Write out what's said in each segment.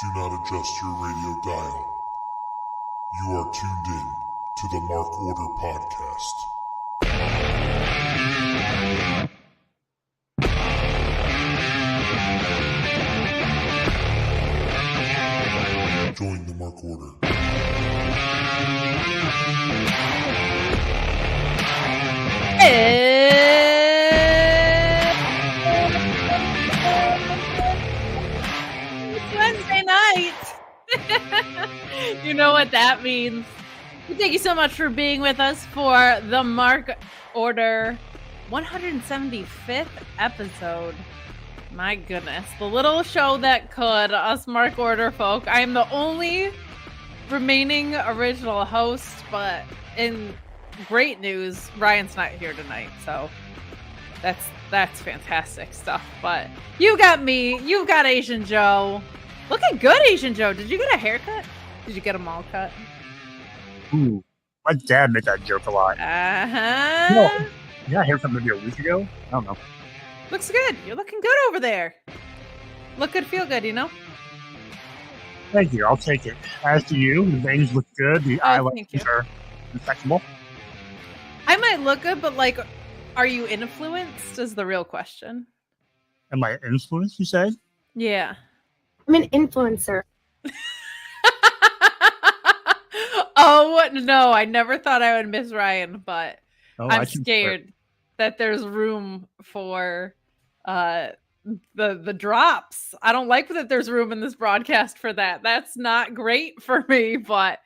Do not adjust your radio dial. You are tuned in to the Mark Order Podcast. Join the Mark Order. It's Wednesday night. You know what that means. Thank you so much for being with us for the Mark Order 175th episode. My goodness, the little show that could, us Mark Order folk. I am the only remaining original host, but in great news, Ryan's not here tonight, so that's fantastic stuff. But you got me, you've got Asian Joe. Looking good, Asian Joe. Did you get a haircut? Did you get a mall cut? Ooh, my dad made that joke a lot. Uh-huh. You got a haircut maybe a week ago? I don't know. Looks good. You're looking good over there. Look good, feel good, you know? Thank you. I'll take it. As do you. The veins look good. The eyelashes are impeccable. I might look good, but like, are you influenced is the real question. Am I influenced, you say? Yeah. I'm an influencer. Oh, no. I never thought I would miss Ryan, but I'm can scared that there's room for the drops. I don't like that there's room in this broadcast for that. That's not great for me, but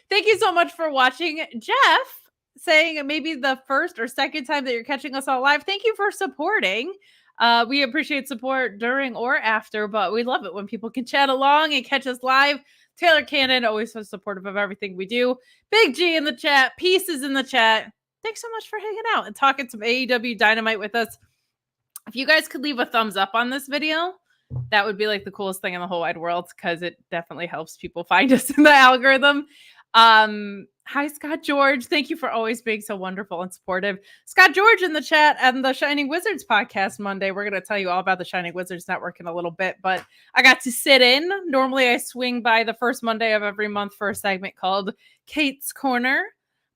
thank you so much for watching. Jeff saying maybe the first or second time that you're catching us all live. Thank you for supporting. We appreciate support during or after, but we love it when people can chat along and catch us live. Taylor Cannon, always so supportive of everything we do. Big G in the chat. Pieces in the chat. Thanks so much for hanging out and talking some AEW Dynamite with us. If you guys could leave a thumbs up on this video, that would be like the coolest thing in the whole wide world because it definitely helps people find us in the algorithm. Hi, Scott George. Thank you for always being so wonderful and supportive. Scott George in the chat and the Shining Wizards podcast Monday. We're going to tell you all about the Shining Wizards Network in a little bit, but I got to sit in. Normally I swing by the first Monday of every month for a segment called Kate's Corner,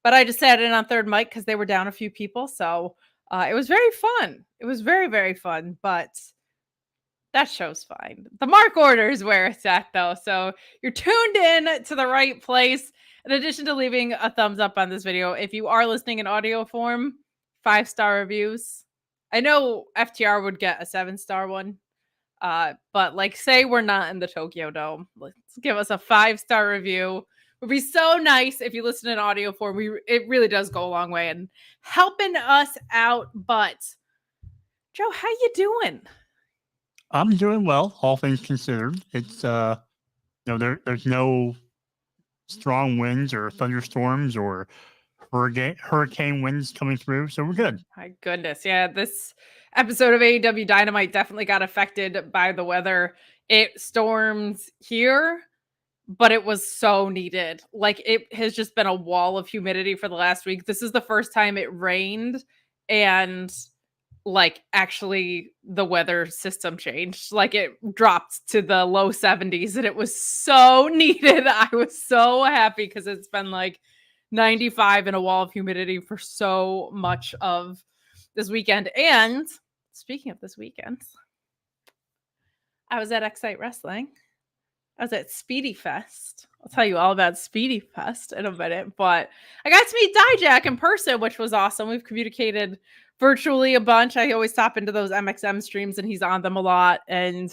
but I just sat in on third mic because they were down a few people. So it was very fun. It was very, very fun, but that show's fine. The Mark Order is where it's at, though. So you're tuned in to the right place. In addition to leaving a thumbs up on this video, if you are listening in audio form, 5-star reviews. I know FTR would get a 7-star one, but like say we're not in the Tokyo Dome. Let's give us a 5-star review. It would be so nice if you listen in audio form. It really does go a long way in helping us out. But Joe, how you doing? I'm doing well, all things considered. It's there's no strong winds or thunderstorms or hurricane winds coming through, so we're good. My goodness, yeah, this episode of AEW Dynamite definitely got affected by the weather. It stormed here, but it was so needed. Like, it has just been a wall of humidity for the last week. This is the first time it rained and like actually the weather system changed. Like, it dropped to the low 70s and it was so needed. I was so happy because it's been like 95 and a wall of humidity for so much of this weekend. And speaking of this weekend, I was at Excite Wrestling. I was at Speedy Fest. I'll tell you all about Speedy Fest in a minute, but I got to meet Dijak in person, which was awesome. We've communicated virtually a bunch. I always stop into those MXM streams and he's on them a lot. And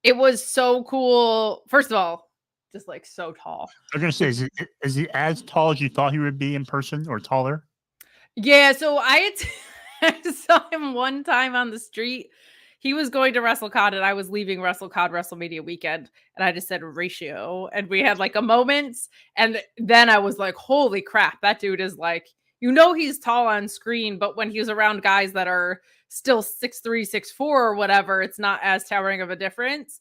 it was so cool. First of all, just like so tall. I was going to say, is he as tall as you thought he would be in person or taller? Yeah, so I saw him one time on the street. He was going to WrestleCon and I was leaving WrestleCon WrestleMania weekend. And I just said ratio. And we had like a moment. And then I was like, holy crap, that dude is like, you know, he's tall on screen, but when he's around guys that are still 6'3", 6'4", or whatever, it's not as towering of a difference.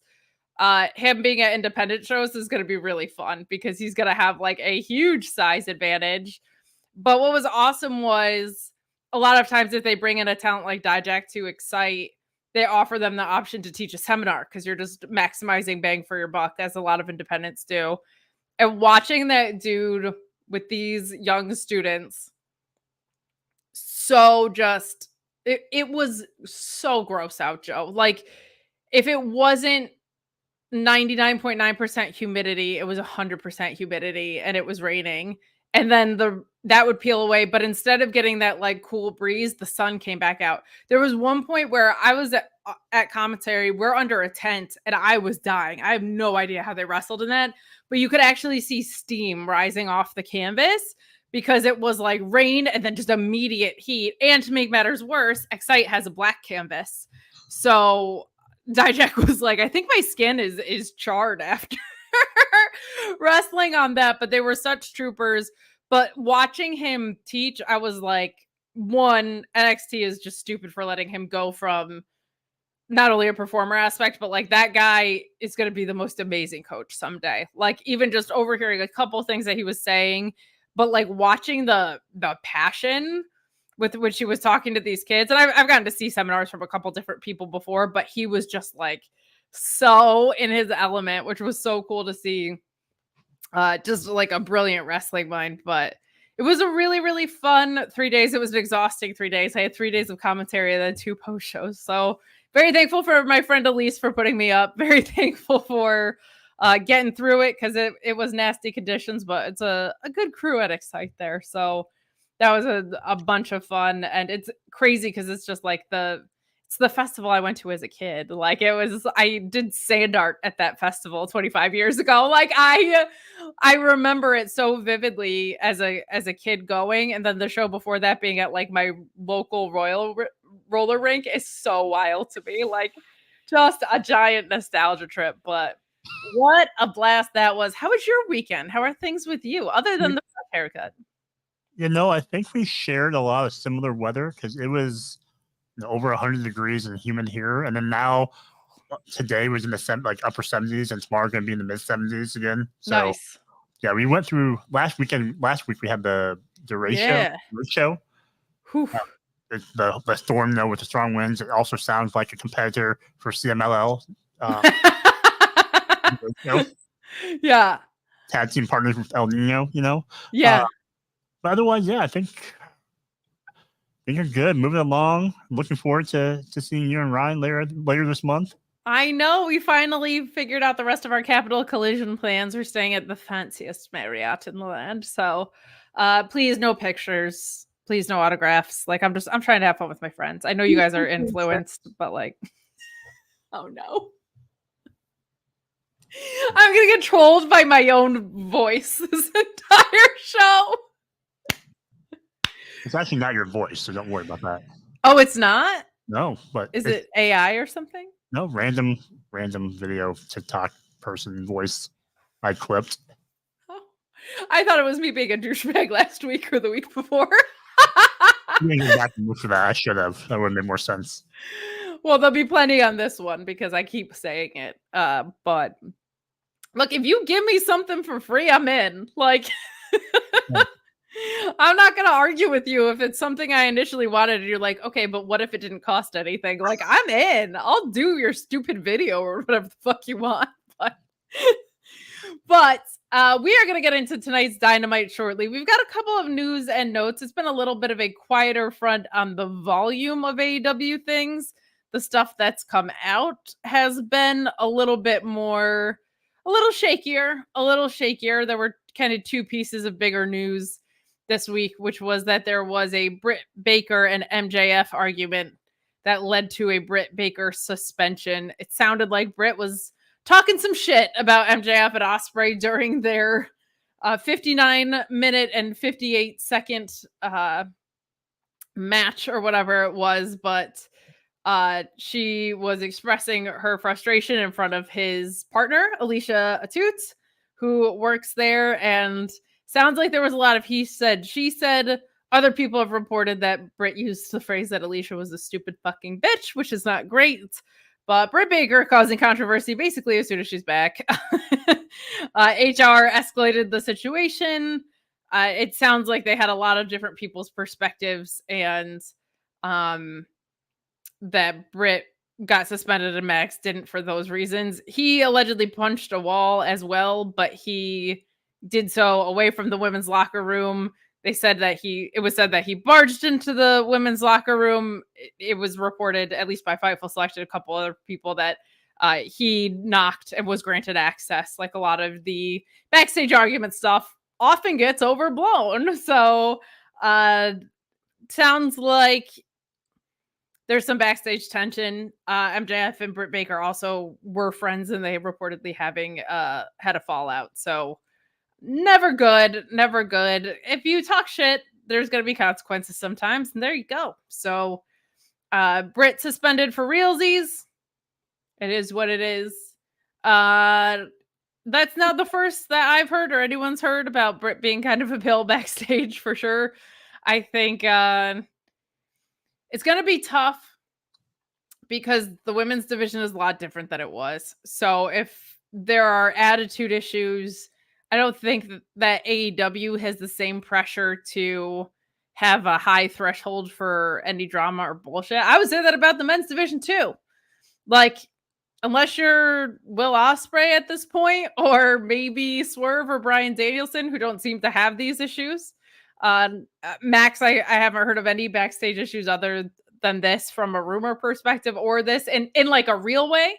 Him being at independent shows is going to be really fun because he's going to have like a huge size advantage. But what was awesome was a lot of times if they bring in a talent like Dijak to Excite, they offer them the option to teach a seminar because you're just maximizing bang for your buck, as a lot of independents do. And watching that dude with these young students, so just it was so gross out, Joe. Like, if it wasn't 99.9% humidity, it was 100% humidity, and it was raining. And then that would peel away, but instead of getting that like cool breeze, the sun came back out. There was one point where I was at commentary, we're under a tent, and I was dying. I have no idea how they wrestled in that, but you could actually see steam rising off the canvas because it was like rain and then just immediate heat. And to make matters worse, Excite has a black canvas. So Dijak was like, I think my skin is charred after wrestling on that, but they were such troopers. But watching him teach, I was like, one, NXT is just stupid for letting him go from not only a performer aspect, but like that guy is going to be the most amazing coach someday. Like, even just overhearing a couple things that he was saying, but like watching the passion with which he was talking to these kids. And I've gotten to see seminars from a couple different people before, but he was just like so in his element, which was so cool to see. Just like a brilliant wrestling mind. But it was a really, really fun 3 days. It was an exhausting 3 days. I had 3 days of commentary and then 2 post shows. So very thankful for my friend Elise for putting me up. Very thankful for getting through it, because it was nasty conditions, but it's a good crew at Excite there. So that was a bunch of fun. And it's crazy because it's just like it's the festival I went to as a kid. Like, I did sand art at that festival 25 years ago. Like, I remember it so vividly as a kid going, and then the show before that being at like my local roller rink is so wild to me. Like, just a giant nostalgia trip. But what a blast that was. How was your weekend? How are things with you other than the haircut? I think we shared a lot of similar weather because it was over 100 degrees and humid here. And then now today was in the upper 70s, and tomorrow going to be in the mid 70s again. So nice. Yeah, we went through last week we had the show. The storm with the strong winds. It also sounds like a competitor for CMLL. Yeah. Tag team partners with El Nino, Yeah. But otherwise, yeah, I think you're good. Moving along. Looking forward to seeing you and Ryan later this month. I know. We finally figured out the rest of our Capital Collision plans. We're staying at the fanciest Marriott in the land. So please, no pictures. Please, no autographs. Like, I'm trying to have fun with my friends. I know you guys are influenced, but like, oh no. I'm going to get trolled by my own voice this entire show. It's actually not your voice, so don't worry about that. Oh, it's not? No, but is it AI or something? No, random video TikTok person voice I clipped. Oh, I thought it was me being a douchebag last week or the week before. You didn't get back to me for that. I should have. That would have made more sense. Well, there'll be plenty on this one because I keep saying it. But look, if you give me something for free, I'm in. Like, I'm not going to argue with you if it's something I initially wanted and you're like, okay, but what if it didn't cost anything? Like, I'm in. I'll do your stupid video or whatever the fuck you want. But we are going to get into tonight's Dynamite shortly. We've got a couple of news and notes. It's been a little bit of a quieter front on the volume of AEW things. The stuff that's come out has been a little shakier. There were kind of 2 pieces of bigger news this week, which was that there was a Britt Baker and MJF argument that led to a Britt Baker suspension. It sounded like Britt was talking some shit about MJF and Ospreay during their 59-minute and 58-second match or whatever it was, but she was expressing her frustration in front of his partner, Alicia Atut, who works there, and sounds like there was a lot of he said, she said. Other people have reported that Britt used the phrase that Alicia was a stupid fucking bitch, which is not great. But Britt Baker causing controversy basically as soon as she's back. HR escalated the situation. It sounds like they had a lot of different people's perspectives, and that Britt got suspended and Max didn't for those reasons. He allegedly punched a wall as well, but he did so away from the women's locker room. It was said that he barged into the women's locker room. It was reported, at least by Fightful Select, a couple other people, that he knocked and was granted access. Like a lot of the backstage argument stuff often gets overblown. So sounds like there's some backstage tension. MJF and Britt Baker also were friends, and they reportedly having had a fallout. So never good. If you talk shit, there's going to be consequences sometimes, and there you go. So Britt suspended for realsies. It is what it is. That's not the first that I've heard or anyone's heard about Britt being kind of a pill backstage for sure. I think it's going to be tough because the women's division is a lot different than it was. So if there are attitude issues, I don't think that AEW has the same pressure to have a high threshold for any drama or bullshit. I would say that about the men's division too. Like, unless you're Will Ospreay at this point, or maybe Swerve or Bryan Danielson, who don't seem to have these issues. Max, I haven't heard of any backstage issues other than this from a rumor perspective, or this in like a real way.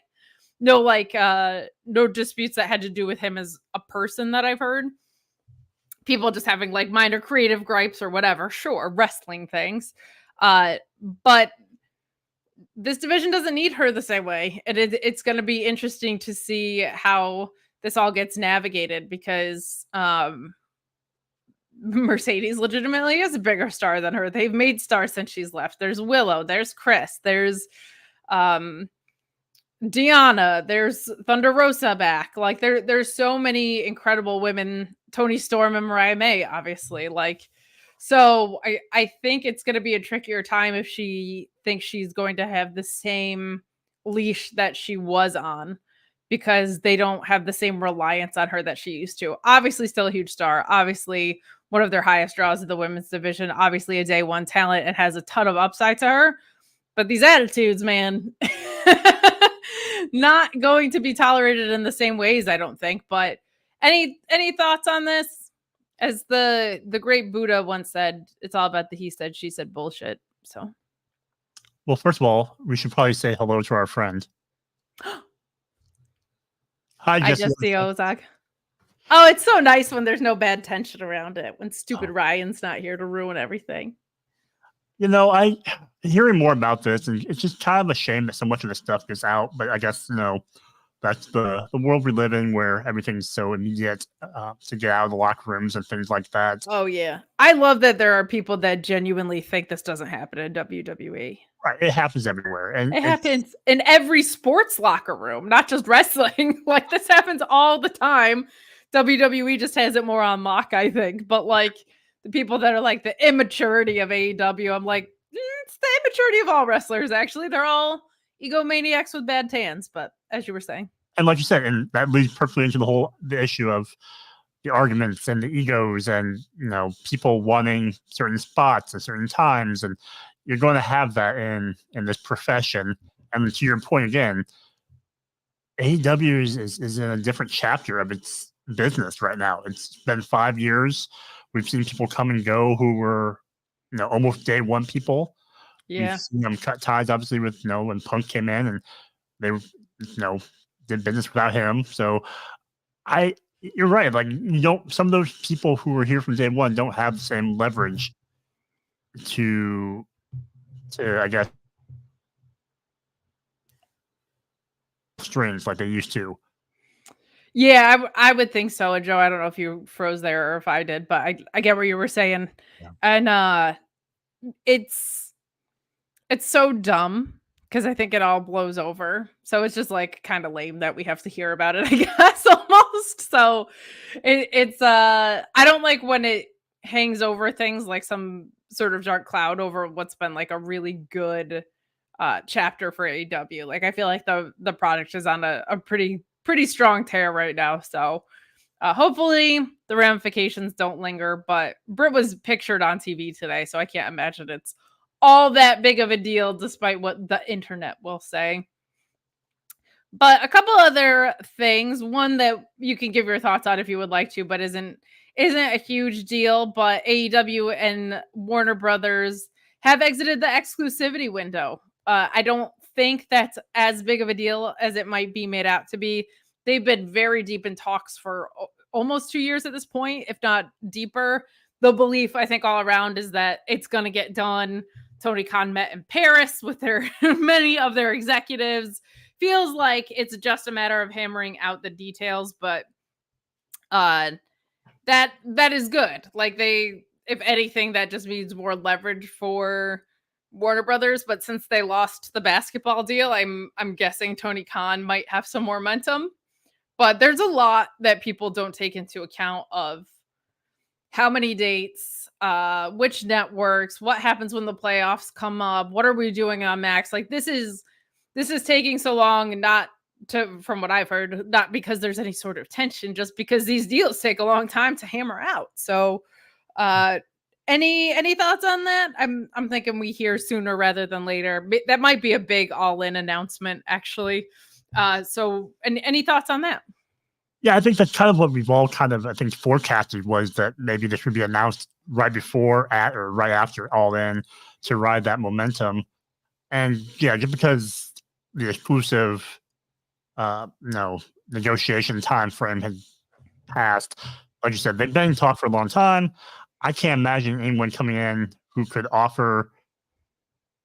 No, like no disputes that had to do with him as a person that I've heard. People just having like minor creative gripes or whatever. Sure, wrestling things. But this division doesn't need her the same way. And it's going to be interesting to see how this all gets navigated, because Mercedes legitimately is a bigger star than her. They've made stars since she's left. There's Willow, there's Chris, there's Deanna, there's Thunder Rosa back. Like there's so many incredible women. Toni Storm and Mariah May, obviously. Like, so I think it's going to be a trickier time if she thinks she's going to have the same leash that she was on, because they don't have the same reliance on her that she used to. Obviously still a huge star. Obviously one of their highest draws of the women's division. Obviously a day one talent and has a ton of upside to her. But these attitudes, man, not going to be tolerated in the same ways, I don't think. But any thoughts on this? As the great Buddha once said, it's all about the he said, she said bullshit. So, well, first of all, we should probably say hello to our friend. Hi, Jesse Ozak. Oh, it's so nice when there's no bad tension around it, when stupid Ryan's not here to ruin everything. You know, I hearing more about this, and it's just kind of a shame that so much of this stuff gets out. But I guess, you know, that's the world we live in, where everything's so immediate to get out of the locker rooms and things like that. Oh, yeah. I love that there are people that genuinely think this doesn't happen in WWE. Right. It happens everywhere. And it happens in every sports locker room, not just wrestling. Like, this happens all the time. WWE just has it more on lock, I think. But, like, the people that are like the immaturity of AEW, I'm like, it's the immaturity of all wrestlers, actually. They're all egomaniacs with bad tans, but as you were saying. And like you said, and that leads perfectly into the issue of the arguments and the egos and, you know, people wanting certain spots at certain times. And you're going to have that in this profession. And to your point again, AEW is in a different chapter of its business right now. It's been 5 years. We've seen people come and go who were, you know, almost day one people. Yeah. We've seen them cut ties, obviously, with, you know, when Punk came in and they, you know, did business without him. So you're right. Like, some of those people who were here from day one don't have the same leverage to I guess, strings like they used to. Yeah, I would think so. Joe, I don't know if you froze there or if I did, but I get what you were saying. Yeah. And it's so dumb because I think it all blows over. So it's just like kind of lame that we have to hear about it, I guess, almost. So it's I don't like when it hangs over things like some sort of dark cloud over what's been like a really good chapter for AEW. Like, I feel like the product is on a pretty strong tear right now. So hopefully the ramifications don't linger, but Britt was pictured on TV today, so I can't imagine it's all that big of a deal, despite what the internet will say. But a couple other things, one that you can give your thoughts on if you would like to, but isn't a huge deal. But AEW and Warner Brothers have exited the exclusivity window. I don't think that's as big of a deal as it might be made out to be. They've been very deep in talks for almost 2 years at this point, if not deeper. The belief, I think, all around is that it's going to get done. Tony Khan met in Paris with their many of their executives. Feels like it's just a matter of hammering out the details, but that is good. Like, if anything, that just means more leverage for Warner Brothers. But since they lost the basketball deal, I'm guessing Tony Khan might have some more momentum. But there's a lot that people don't take into account of how many dates, which networks, what happens when the playoffs come up, what are we doing on Max? Like, this is taking so long, from what I've heard, not because there's any sort of tension, just because these deals take a long time to hammer out. So, any thoughts on that? I'm thinking we hear sooner rather than later. That might be a big all-in announcement, actually. So, any thoughts on that? Yeah, I think that's kind of what we've all kind of, I think, forecasted, was that maybe this would be announced right before, at, or right after All In to ride that momentum. And yeah, just because the exclusive, negotiation time frame has passed, like you said, they've been in talk for a long time. I can't imagine anyone coming in who could offer,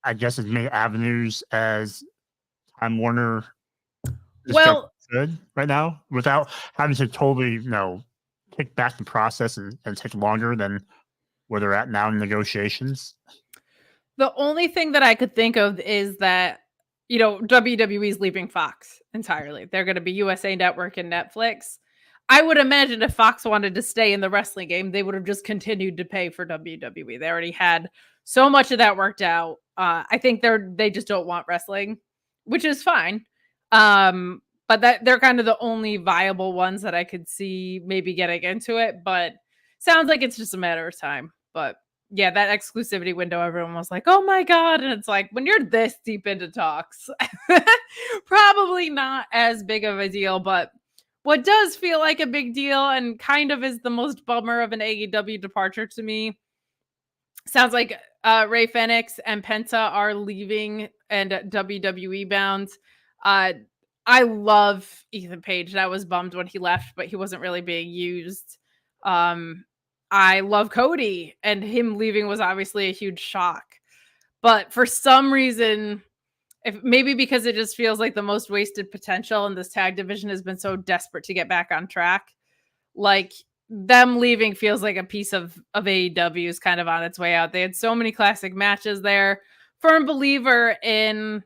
I guess, as many avenues as Time Warner could right now, without having to totally, kick back the process and take longer than where they're at now in negotiations. The only thing that I could think of is that, WWE is leaving Fox entirely. They're going to be USA Network and Netflix. I would imagine if Fox wanted to stay in the wrestling game, they would have just continued to pay for WWE. They already had so much of that worked out. I think they just don't want wrestling, which is fine. But they're kind of the only viable ones that I could see maybe getting into it. But sounds like it's just a matter of time. But yeah, that exclusivity window, everyone was like, oh my God. And it's like, when you're this deep into talks, probably not as big of a deal. But what does feel like a big deal and kind of is the most bummer of an AEW departure to me, sounds like Ray Fenix and Penta are leaving and WWE bound. I love Ethan Page. I was bummed when he left, but he wasn't really being used. I love Cody, and him leaving was obviously a huge shock. But for some reason, maybe because it just feels like the most wasted potential, and this tag division has been so desperate to get back on track, like them leaving feels like a piece of AEW is kind of on its way out. They had so many classic matches there. Firm believer in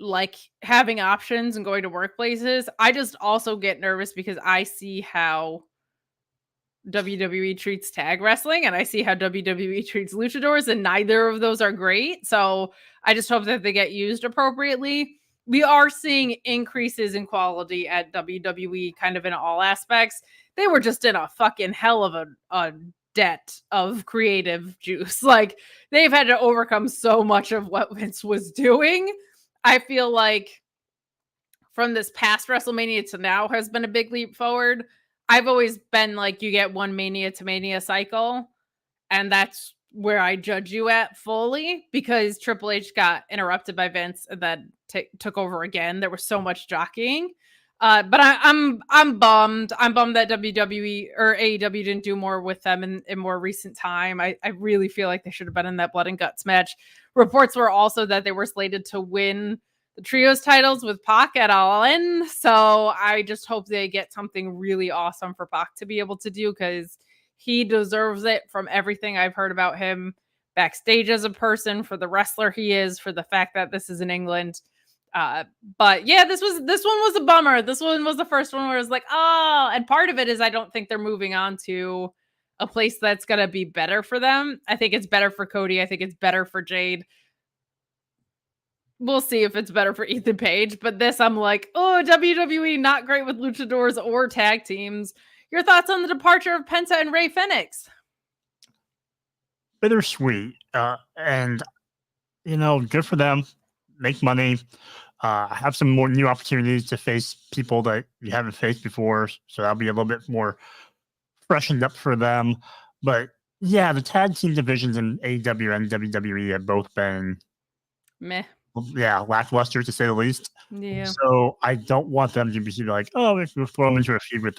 like having options and going to workplaces. I just also get nervous because I see how WWE treats tag wrestling and I see how WWE treats luchadors, and neither of those are great. So I just hope that they get used appropriately. We are seeing increases in quality at WWE kind of in all aspects. They were just in a fucking hell of a debt of creative juice. Like, they've had to overcome so much of what Vince was doing. I feel like from this past WrestleMania to now has been a big leap forward. I've always been like, you get one Mania to Mania cycle, and that's where I judge you at fully, because Triple H got interrupted by Vince and then took over again. There was so much jockeying. But I'm bummed. I'm bummed that WWE or AEW didn't do more with them in more recent time. I really feel like they should have been in that blood and guts match. Reports were also that they were slated to win the trios titles with Pac at All In. So I just hope they get something really awesome for Pac to be able to do, because he deserves it from everything I've heard about him backstage as a person, for the wrestler he is, for the fact that this is in England. But yeah, this one was a bummer. This one was the first one where it was like, oh, and part of it is I don't think they're moving on to a place that's going to be better for them. I think it's better for Cody. I think it's better for Jade. We'll see if it's better for Ethan Page, but this, I'm like, oh, WWE not great with luchadors or tag teams. Your thoughts on the departure of Penta and Ray Fenix? bittersweet. And, good for them. Make money. Have some more new opportunities to face people that you haven't faced before. So that'll be a little bit more freshened up for them. But yeah, the tag team divisions in AEW and WWE have both been meh. Yeah, lackluster to say the least. Yeah. So I don't want them to be like, oh, if you throw them into a feud with,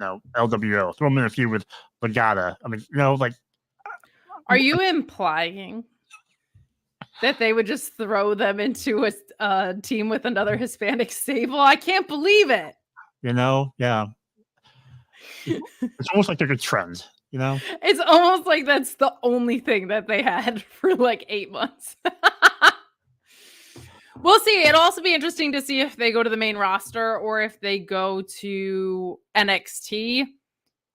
LWO, throw them in a feud with Legata. I mean, Are you implying that they would just throw them into a team with another Hispanic stable? I can't believe it. Yeah. It's almost like they're a trend, It's almost like that's the only thing that they had for like 8 months. We'll see. It'll also be interesting to see if they go to the main roster or if they go to NXT.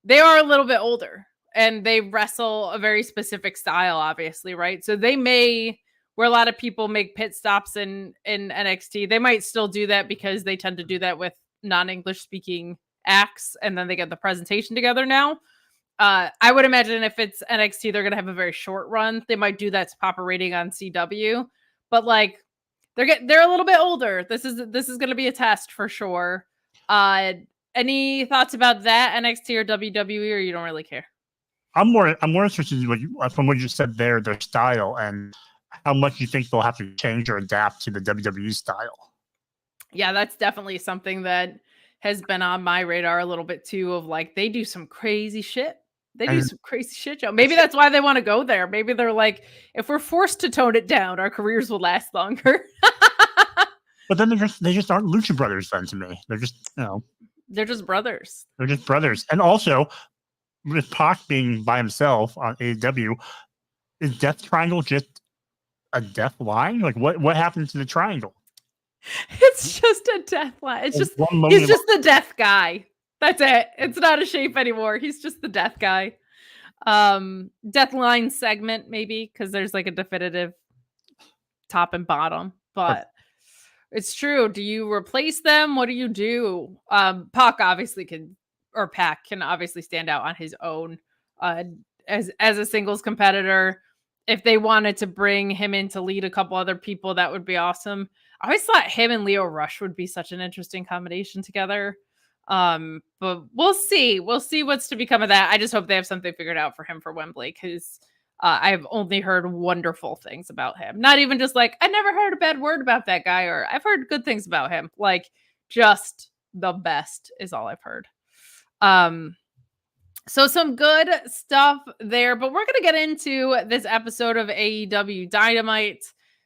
They are a little bit older and they wrestle a very specific style, obviously, right? So they may, where a lot of people make pit stops in NXT, they might still do that because they tend to do that with non-English speaking acts and then they get the presentation together now. I would imagine if it's NXT, they're going to have a very short run. They might do that to pop a rating on CW, but like, they're a little bit older. This is going to be a test for sure. Any thoughts about that, NXT or WWE, or you don't really care? I'm more interested in from what you said there, their style and how much you think they'll have to change or adapt to the WWE style. Yeah, that's definitely something that has been on my radar a little bit too. Of like they do some crazy shit. Joe. Maybe that's why they want to go there. Maybe they're like, if we're forced to tone it down, our careers will last longer. But then they just aren't Lucha Brothers then to me. They're just, they're just brothers. They're just brothers. And also, with Pac being by himself on AEW, is Death Triangle just a death line? Like what happened to the triangle? It's just a death line. It's just he's just the death guy. That's it. It's not a shape anymore. He's just the death guy. Death line segment, maybe, because there's like a definitive top and bottom. But it's true. Do you replace them? What do you do? Pac obviously can obviously stand out on his own as a singles competitor. If they wanted to bring him in to lead a couple other people, that would be awesome. I always thought him and Leo Rush would be such an interesting combination together. But we'll see. We'll see what's to become of that. I just hope they have something figured out for him for Wembley because I've only heard wonderful things about him. Not even just like, I never heard a bad word about that guy, or I've heard good things about him. Like, just the best is all I've heard. So some good stuff there, but we're going to get into this episode of AEW Dynamite.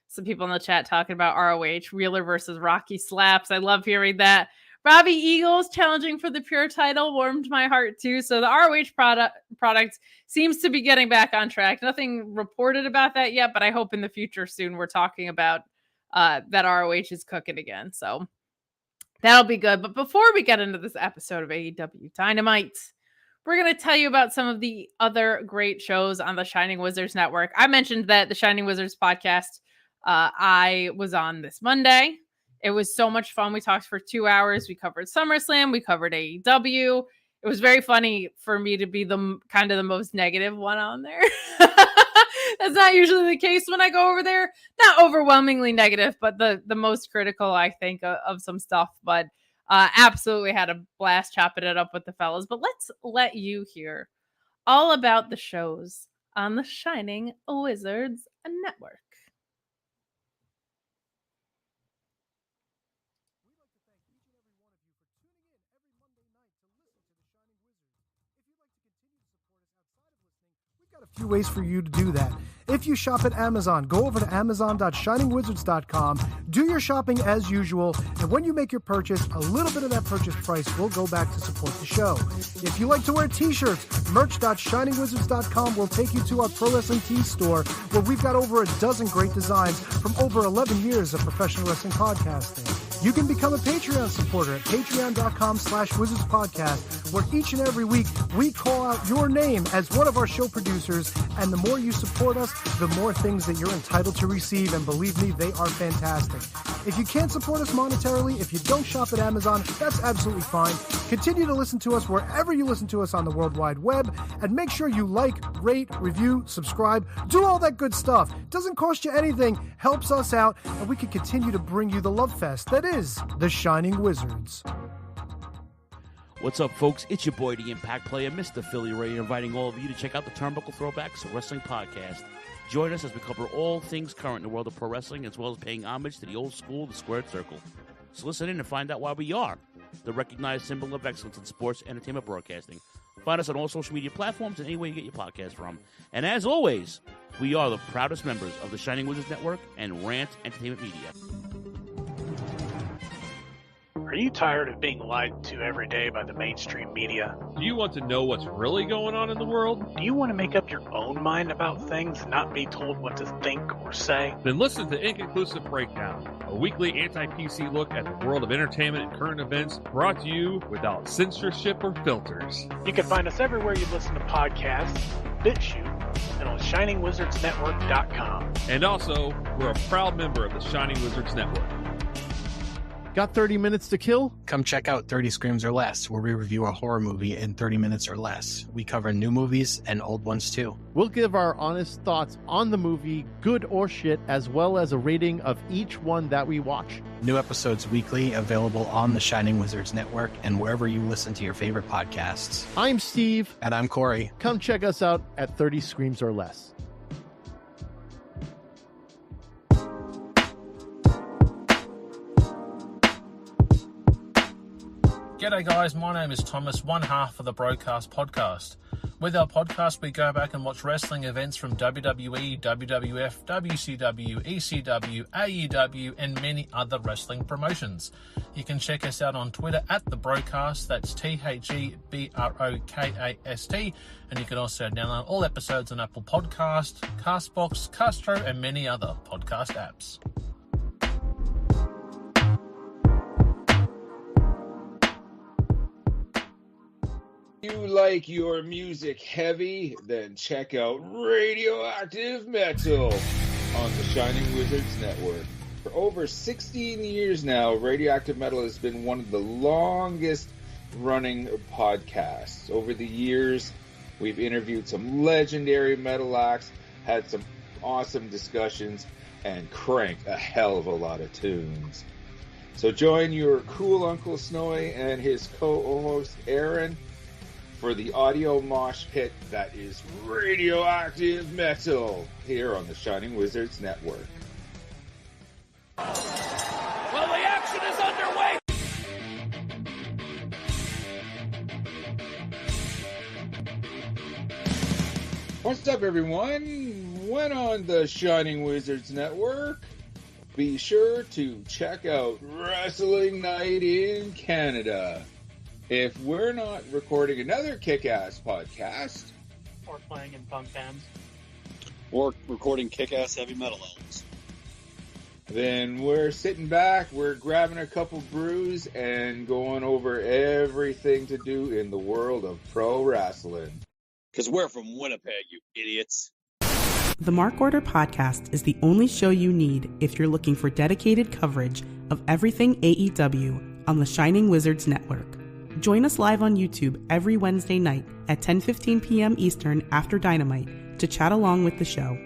Some people in the chat talking about ROH, Wheeler versus Rocky slaps. I love hearing that. Robbie Eagles challenging for the Pure title warmed my heart too. So the ROH product seems to be getting back on track. Nothing reported about that yet, but I hope in the future soon we're talking about that ROH is cooking again. So that'll be good. But before we get into this episode of AEW Dynamite, we're going to tell you about some of the other great shows on the Shining Wizards Network. I mentioned that the Shining Wizards podcast I was on this Monday. It was so much fun. We talked for 2 hours. We covered SummerSlam. We covered AEW. It was very funny for me to be the kind of the most negative one on there. That's not usually the case when I go over there. Not overwhelmingly negative, but the most critical, I think, of some stuff. But absolutely had a blast chopping it up with the fellas. But let's let you hear all about the shows on the Shining Wizards Network. A few ways for you to do that. If you shop at Amazon, go over to amazon.shiningwizards.com, do your shopping as usual, and when you make your purchase, a little bit of that purchase price will go back to support the show. If you like to wear t-shirts, merch.shiningwizards.com will take you to our Pro Wrestling Tees store, where we've got over a dozen great designs from over 11 years of professional wrestling podcasting. You can become a Patreon supporter at patreon.com/wizardspodcast, where each and every week we call out your name as one of our show producers, and the more you support us, the more things that you're entitled to receive, and believe me, they are fantastic. If you can't support us monetarily, if you don't shop at Amazon, that's absolutely fine. Continue to listen to us wherever you listen to us on the World Wide Web, and make sure you like, rate, review, subscribe, do all that good stuff. Doesn't cost you anything, helps us out, and we can continue to bring you the love fest that is The Shining Wizards. What's up, folks? It's your boy, the Impact Player, Mr. Philly Ray, inviting all of you to check out the Turnbuckle Throwbacks Wrestling Podcast. Join us as we cover all things current in the world of pro wrestling, as well as paying homage to the old school, the Squared Circle. So listen in and find out why we are the recognized symbol of excellence in sports entertainment broadcasting. Find us on all social media platforms and anywhere you get your podcast from. And as always, we are the proudest members of the Shining Wizards Network and Rant Entertainment Media. Are you tired of being lied to every day by the mainstream media? Do you want to know what's really going on in the world? Do you want to make up your own mind about things and not be told what to think or say? Then listen to Inconclusive Breakdown, a weekly anti-PC look at the world of entertainment and current events, brought to you without censorship or filters. You can find us everywhere you listen to podcasts, BitChute, and on ShiningWizardsNetwork.com. And also, we're a proud member of the Shining Wizards Network. Got 30 minutes to kill? Come check out 30 Screams or Less, where we review a horror movie in 30 minutes or less. We cover new movies and old ones too. We'll give our honest thoughts on the movie, good or shit, as well as a rating of each one that we watch. New episodes weekly, available on the Shining Wizards Network and wherever you listen to your favorite podcasts. I'm Steve. And I'm Corey. Come check us out at 30 Screams or Less. G'day guys, my name is Thomas, one half of the Broadcast Podcast. With our podcast, we go back and watch wrestling events from WWE, WWF, WCW, ECW, AEW, and many other wrestling promotions. You can check us out on Twitter at The Broadcast, that's TheBrokast, and you can also download all episodes on Apple Podcasts, Castbox, Castro, and many other podcast apps. You like your music heavy? Then check out Radioactive Metal on the Shining Wizards Network. For over 16 years now, Radioactive Metal has been one of the longest running podcasts. Over the years, we've interviewed some legendary metal acts, had some awesome discussions, and cranked a hell of a lot of tunes. So join your cool Uncle Snowy and his co-host Aaron for the audio mosh pit that is Radioactive Metal here on the Shining Wizards Network. Well, the action is underway! What's up, everyone? When on the Shining Wizards Network, be sure to check out Wrestling Night in Canada. If we're not recording another kick-ass podcast, Or playing in punk bands. Or recording kick-ass heavy metal albums, then we're sitting back, we're grabbing a couple brews, and going over everything to do in the world of pro wrestling. because we're from Winnipeg, you idiots. The Mark Order Podcast is the only show you need if you're looking for dedicated coverage of everything AEW on the Shining Wizards Network. Join us live on YouTube every Wednesday night at 10:15 p.m. Eastern after Dynamite to chat along with the show.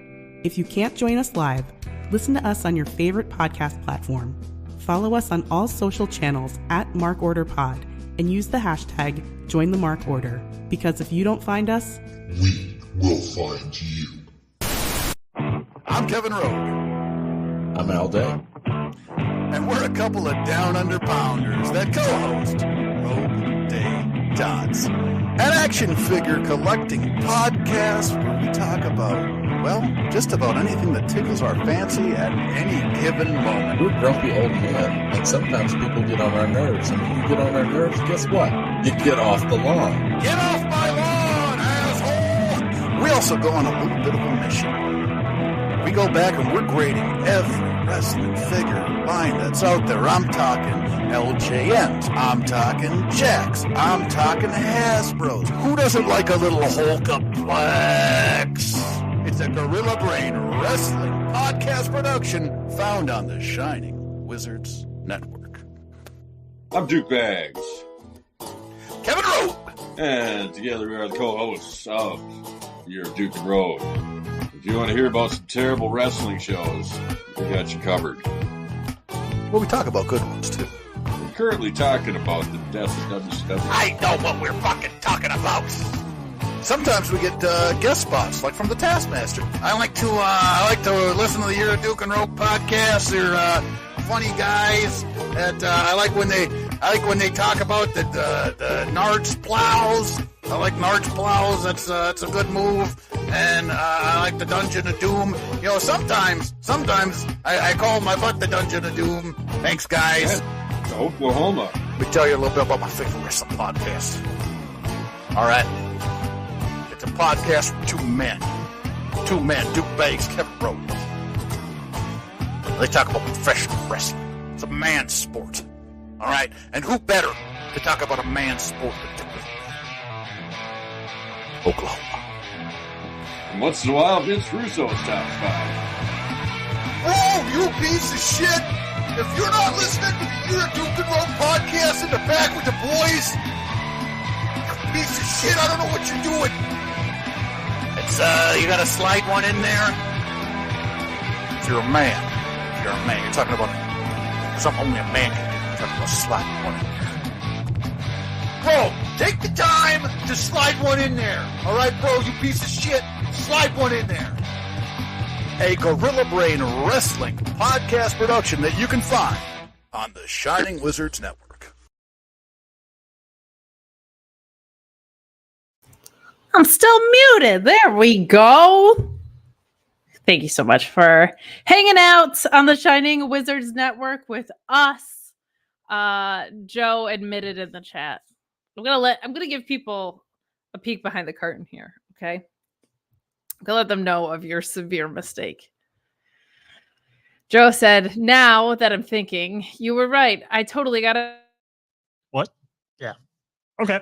If you can't join us live, listen to us on your favorite podcast platform. Follow us on all social channels at Mark Order Pod and use the hashtag #JoinTheMarkOrder, because if you don't find us, we will find you. I'm Kevin Rowe. I'm Al Day. And we're a couple of down-under-pounders that co-host Rogue Day Dots, an action figure collecting podcast where we talk about, well, just about anything that tickles our fancy at any given moment. We're grumpy old men, and sometimes people get on our nerves. And when you get on our nerves, guess what? You get off the lawn. Get off my lawn, asshole! We also go on a little bit of a mission. We go back and we're grading every wrestling figure line that's out there. I'm talking LJNs. I'm talking Jacks. I'm talking Hasbros. Who doesn't like a little Hulkaplex? It's is a Gorilla Brain Wrestling podcast production found on the Shining Wizards Network. I'm Duke Bags. Kevin Rowe. And together we are the co-hosts of Your Duke and Road. If you want to hear about some terrible wrestling shows, we got you covered. Well, we talk about good ones, too. We're currently talking about the death of WCW. I know what we're fucking talking about. Sometimes we get guest spots, like from the Taskmaster. I like to listen to the Your Duke and Road podcast. They're funny guys. That I like when they talk about the Nards plows. I like Nards plows. That's a good move. And I like the Dungeon of Doom. You know, sometimes I call my butt the Dungeon of Doom. Thanks, guys. Oklahoma. Let me tell you a little bit about my favorite wrestling podcast. All right. It's a podcast for two men, Duke Bags, Kevin Rowe. They talk about professional wrestling. It's a man's sport. All right? And who better to talk about a man's sport than Duke? Oklahoma. And once in a while, Vince Russo stops by. Oh, you piece of shit! If you're not listening to the Your Duke and Road podcast in the back with the boys, you piece of shit, I don't know what you're doing. It's, you gotta slide one in there. If you're a man, you're talking about something only a man can do. You're talking about sliding one in there. Bro, take the time to slide one in there. All right, bro, you piece of shit. Slide one in there. A Gorilla Brain Wrestling podcast production that you can find on the Shining Wizards Network. I'm still muted. There we go. Thank you so much for hanging out on the Shining Wizards Network with us. Joe admitted in the chat. I'm gonna give people a peek behind the curtain here, okay? I'm gonna let them know of your severe mistake. Joe said, now that I'm thinking, you were right. I totally got it. What? Yeah. Okay.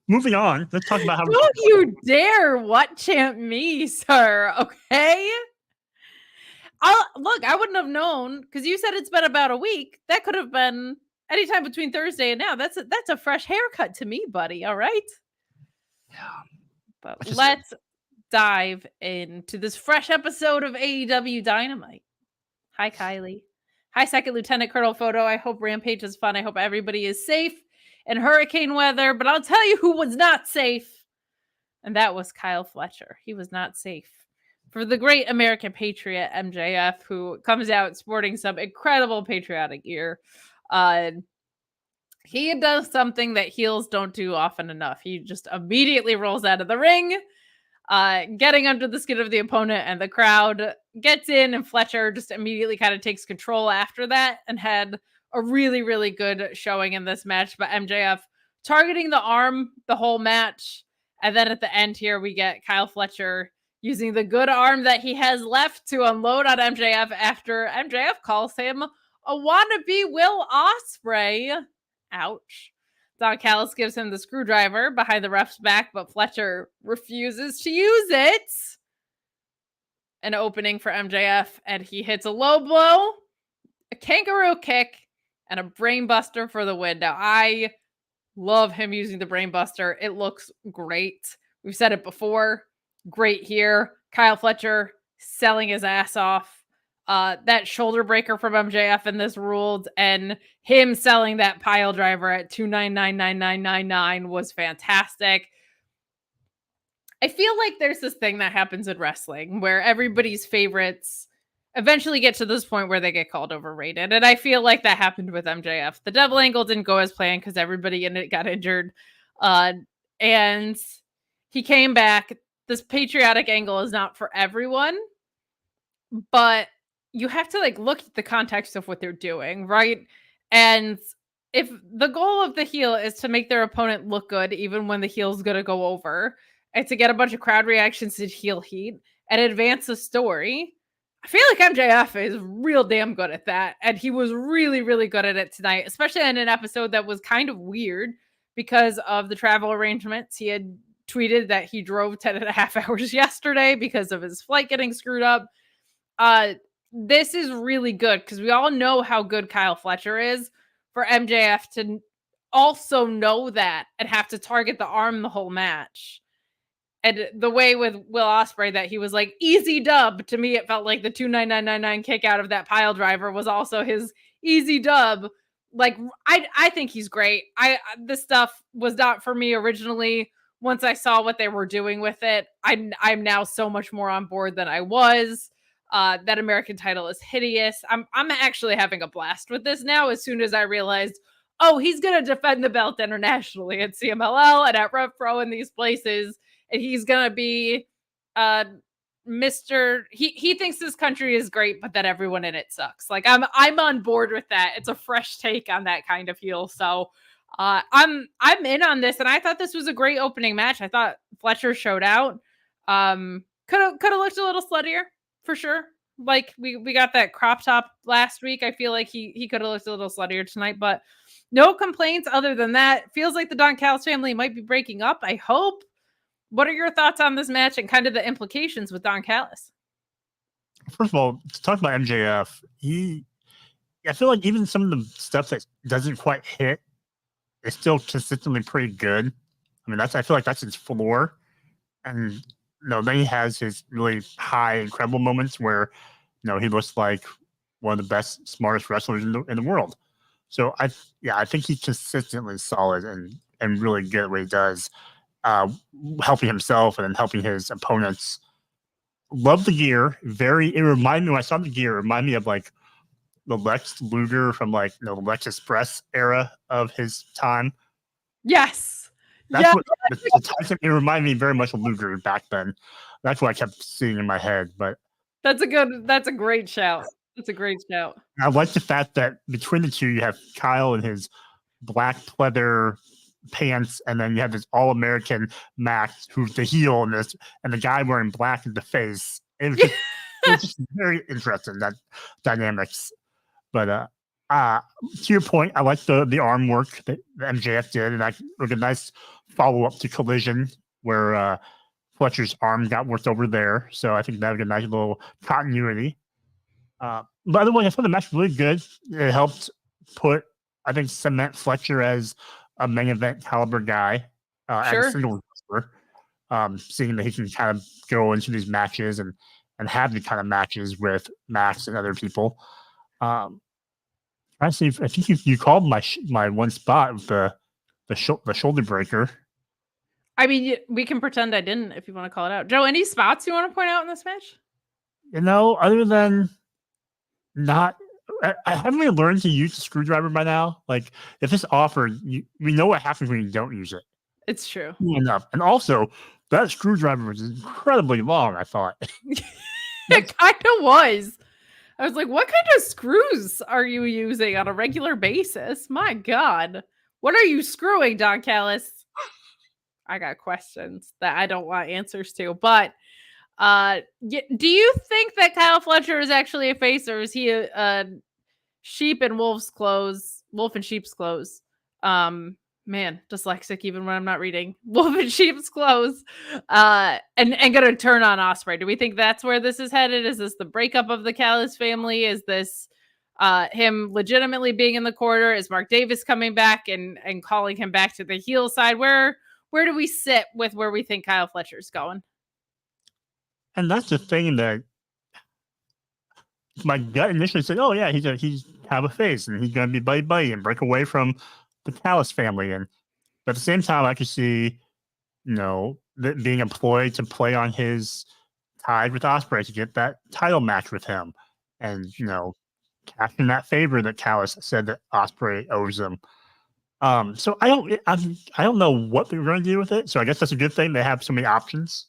Moving on. Let's talk about how. Don't you dare what chant me, sir. Okay. Look, I wouldn't have known because you said it's been about a week. That could have been anytime between Thursday and now. That's a fresh haircut to me, buddy. All right. Yeah. But let's dive into this fresh episode of AEW Dynamite. Hi, Kylie. Hi, Second Lieutenant Colonel Photo. I hope Rampage is fun. I hope everybody is safe in hurricane weather. But I'll tell you who was not safe. And that was Kyle Fletcher. He was not safe. For the great American patriot, MJF, who comes out sporting some incredible patriotic gear. He does something that heels don't do often enough. He just immediately rolls out of the ring, getting under the skin of the opponent, and the crowd gets in, and Fletcher just immediately kind of takes control after that and had a really, really good showing in this match. But MJF targeting the arm the whole match. And then at the end here, we get Kyle Fletcher using the good arm that he has left to unload on MJF after MJF calls him a wannabe Will Ospreay. Ouch. Don Callis gives him the screwdriver behind the ref's back, but Fletcher refuses to use it. An opening for MJF, and he hits a low blow, a kangaroo kick, and a brainbuster for the win. Now, I love him using the brainbuster. It looks great. We've said it before. Great here. Kyle Fletcher selling his ass off. That shoulder breaker from MJF in this ruled, and him selling that pile driver at 2999999 was fantastic. I feel like there's this thing that happens in wrestling where everybody's favorites eventually get to this point where they get called overrated. And I feel like that happened with MJF. The double angle didn't go as planned because everybody in it got injured. And he came back. This patriotic angle is not for everyone, but you have to look at the context of what they're doing, right? And if the goal of the heel is to make their opponent look good, even when the heel's going to go over, and to get a bunch of crowd reactions to heel heat and advance the story, I feel like MJF is real damn good at that. And he was really, really good at it tonight, especially in an episode that was kind of weird because of the travel arrangements. He had tweeted that he drove 10 and a half hours yesterday because of his flight getting screwed up. This is really good because we all know how good Kyle Fletcher is. For MJF to also know that and have to target the arm the whole match. And the way with Will Ospreay that he was like, easy dub. To me, it felt like the 29999 kick out of that pile driver was also his easy dub. Like, I think he's great. This stuff was not for me originally. Once I saw what they were doing with it, I'm now so much more on board than I was. That American title is hideous. I'm actually having a blast with this now as soon as I realized, oh, he's going to defend the belt internationally at CMLL and at Rev Pro in these places. And he's going to be Mr. He thinks this country is great, but that everyone in it sucks. Like I'm on board with that. It's a fresh take on that kind of heel. So I'm in on this, and I thought this was a great opening match. I thought Fletcher showed out. Could have looked a little sluttier for sure. Like we got that crop top last week. I feel like he could have looked a little sluttier tonight, but no complaints other than that. Feels like the Don Callis family might be breaking up. I hope. What are your thoughts on this match and kind of the implications with Don Callis? First of all, to talk about MJF, I feel like even some of the stuff that doesn't quite hit is still consistently pretty good. I mean, I feel like that's his floor. And then he has his really high, incredible moments where, he looks like one of the best, smartest wrestlers in the world. So I think he's consistently solid and really good at what he does, helping himself and then helping his opponents. Love the gear. It reminded me when I saw the gear, it reminded me of like the Lex Luger from like the Lex Express era of his time. Yes. That's what it reminded me very much of Luger back then. That's what I kept seeing in my head. But that's a great shout. That's a great shout. I like the fact that between the two, you have Kyle and his black pleather pants, and then you have this all-American Max, who's the heel in this, and the guy wearing black in the face. It was just very interesting, that dynamics. But to your point, I like the arm work that MJF did, and it was a nice follow-up to Collision where Fletcher's arm got worked over there. So I think that was a nice little continuity. By the way, I thought the match was really good. It helped cement Fletcher as a main event caliber guy as a single wrestler, seeing that he can kind of go into these matches and have the kind of matches with Max and other people. I think you called my one spot with the shoulder breaker. I mean, we can pretend I didn't if you want to call it out. Joe, any spots you want to point out in this match? Other than not, I haven't really learned to use the screwdriver by now. Like, if it's offered, we know what happens when you don't use it. It's true. Enough. And also, that screwdriver was incredibly long, I thought. It kind of was. I was like, what kind of screws are you using on a regular basis? My God. What are you screwing, Don Callis? I got questions that I don't want answers to. But do you think that Kyle Fletcher is actually a face, or is he a sheep in wolf in sheep's clothes? Man, dyslexic even when I'm not reading. Wolf in sheep's clothes. And gonna turn on Ospreay. Do we think that's where this is headed? Is this the breakup of the Callis family? Is this him legitimately being in the corner? Is Mark Davis coming back and calling him back to the heel side? Where do we sit with where we think Kyle Fletcher's going? And that's the thing that my gut initially said, oh yeah, he's have a face and he's gonna be buddy and break away from the Callis family. But at the same time, I could see, being employed to play on his tide with Ospreay to get that title match with him, and cashing that favor that Callis said that Ospreay owes him. So I don't know what they're going to do with it. So I guess that's a good thing. They have so many options.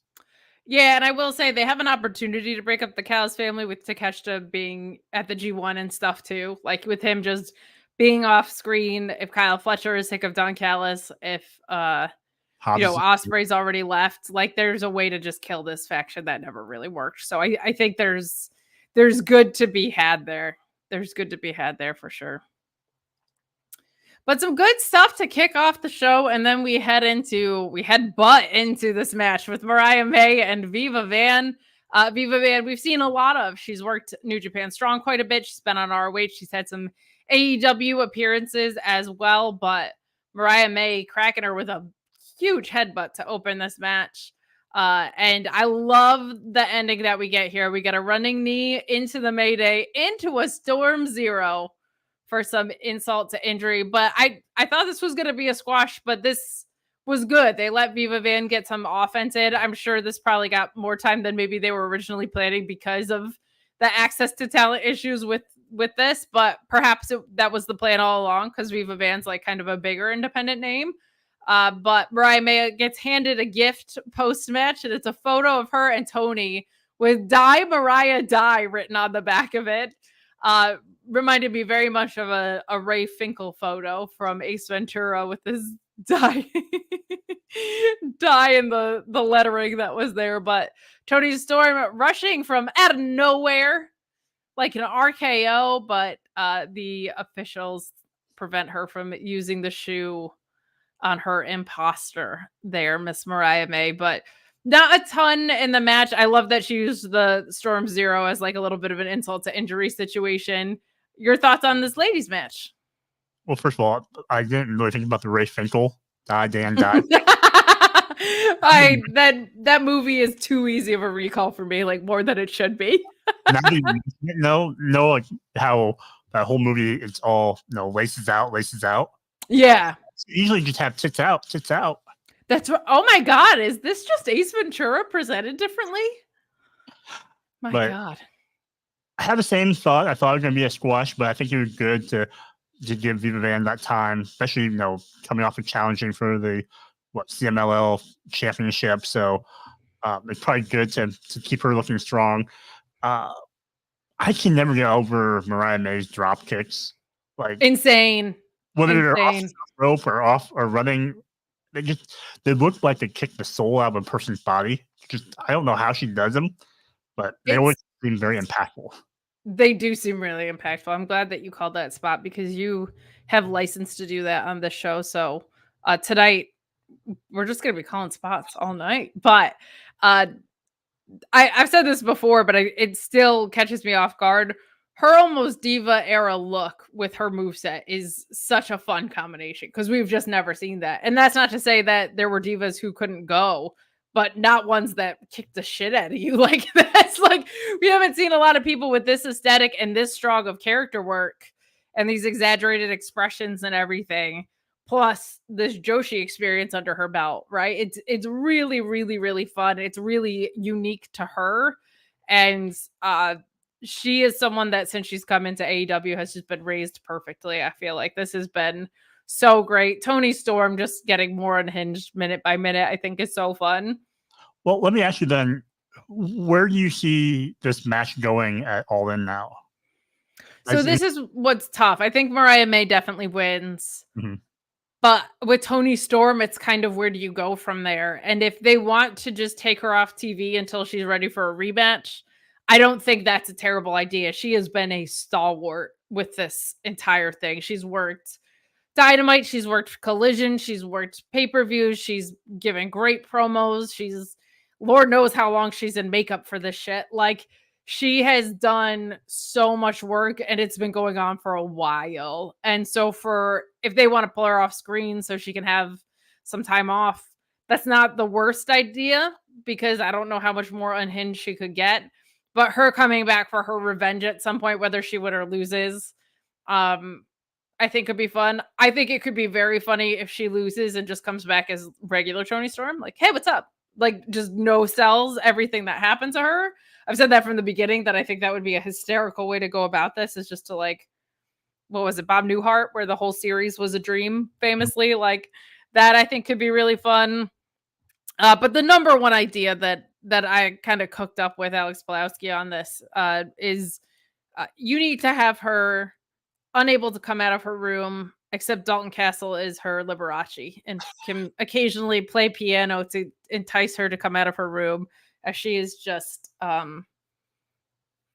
Yeah, and I will say they have an opportunity to break up the Callis family with Takeshita being at the G1 and stuff too. Like with him just being off screen. If Kyle Fletcher is sick of Don Callis, if Ospreay's already left, like there's a way to just kill this faction that never really worked. So I think there's good to be had there. There's good to be had there for sure. But some good stuff to kick off the show, and then we head butt into this match with Mariah May and Viva Van. Viva Van, we've seen a lot of. She's worked New Japan Strong quite a bit. She's been on ROH. She's had some AEW appearances as well, but Mariah May cracking her with a huge headbutt to open this match. And I love the ending that we get here. We get a running knee into the Mayday, into a Storm Zero for some insult to injury. But I thought this was going to be a squash, but this was good. They let Viva Van get some offense in. I'm sure this probably got more time than maybe they were originally planning because of the access to talent issues with this, but perhaps that was the plan all along because Viva Van's like kind of a bigger independent name. But Mariah May gets handed a gift post-match, and it's a photo of her and Tony with Die Mariah Die written on the back of it. Reminded me very much of a Ray Finkel photo from Ace Ventura with this die in the lettering that was there. But Tony Storm rushing from out of nowhere like an RKO, but the officials prevent her from using the shoe on her imposter there, Miss Mariah May. But not a ton in the match. I love that she used the Storm Zero as like a little bit of an insult to injury situation. Your thoughts on this ladies match? Well, first of all, I didn't really think about the Ray Finkel Dan die. That movie is too easy of a recall for me, like more than it should be. No, like how that whole movie, it's all laces out. Yeah. Usually just have tits out. That's what. Oh my God, is this just Ace Ventura presented differently? My God. I had the same thought. I thought it was going to be a squash, but I think it was good to give Viva Van that time, especially coming off of challenging for the CMLL championship. So it's probably good to keep her looking strong. I can never get over Mariah May's drop kicks. Like insane. Whether they're off the rope or off or running, they look like they kick the soul out of a person's body. I don't know how she does them, but they always seem very impactful. They do seem really impactful. I'm glad that you called that spot because you have license to do that on the show. So tonight we're just going to be calling spots all night. But I've said this before, but it still catches me off guard. Her almost diva era look with her moveset is such a fun combination because we've just never seen that. And that's not to say that there were divas who couldn't go, but not ones that kicked the shit out of you. Like that's like, we haven't seen a lot of people with this aesthetic and this strong of character work and these exaggerated expressions and everything. Plus this Joshi experience under her belt, right? It's really, really, really fun. It's really unique to her. And she is someone that since she's come into AEW has just been raised perfectly. I feel like this has been so great. Tony Storm just getting more unhinged minute by minute, I think is so fun. Well, let me ask you then, where do you see this match going at All In now? So this is what's tough. I think Mariah May definitely wins. Mm-hmm. But with Tony Storm, it's kind of where do you go from there? And if they want to just take her off TV until she's ready for a rematch, I don't think that's a terrible idea. She has been a stalwart with this entire thing. She's worked Dynamite, she's worked Collision, she's worked pay-per-views, she's given great promos. She's Lord knows how long she's in makeup for this shit. Like she has done so much work and it's been going on for a while. And so if they want to pull her off screen so she can have some time off, that's not the worst idea because I don't know how much more unhinged she could get. But her coming back for her revenge at some point, whether she wins or loses, I think could be fun. I think it could be very funny if she loses and just comes back as regular Tony Storm. Like, hey, what's up? Like, just no sells everything that happened to her. I've said that from the beginning that I think that would be a hysterical way to go about this is just to like, what was it, Bob Newhart, where the whole series was a dream, famously. Like, that I think could be really fun. But the number one idea that I kind of cooked up with Alex Pulowski on this is you need to have her unable to come out of her room, except Dalton Castle is her Liberace and can occasionally play piano to entice her to come out of her room, as she is just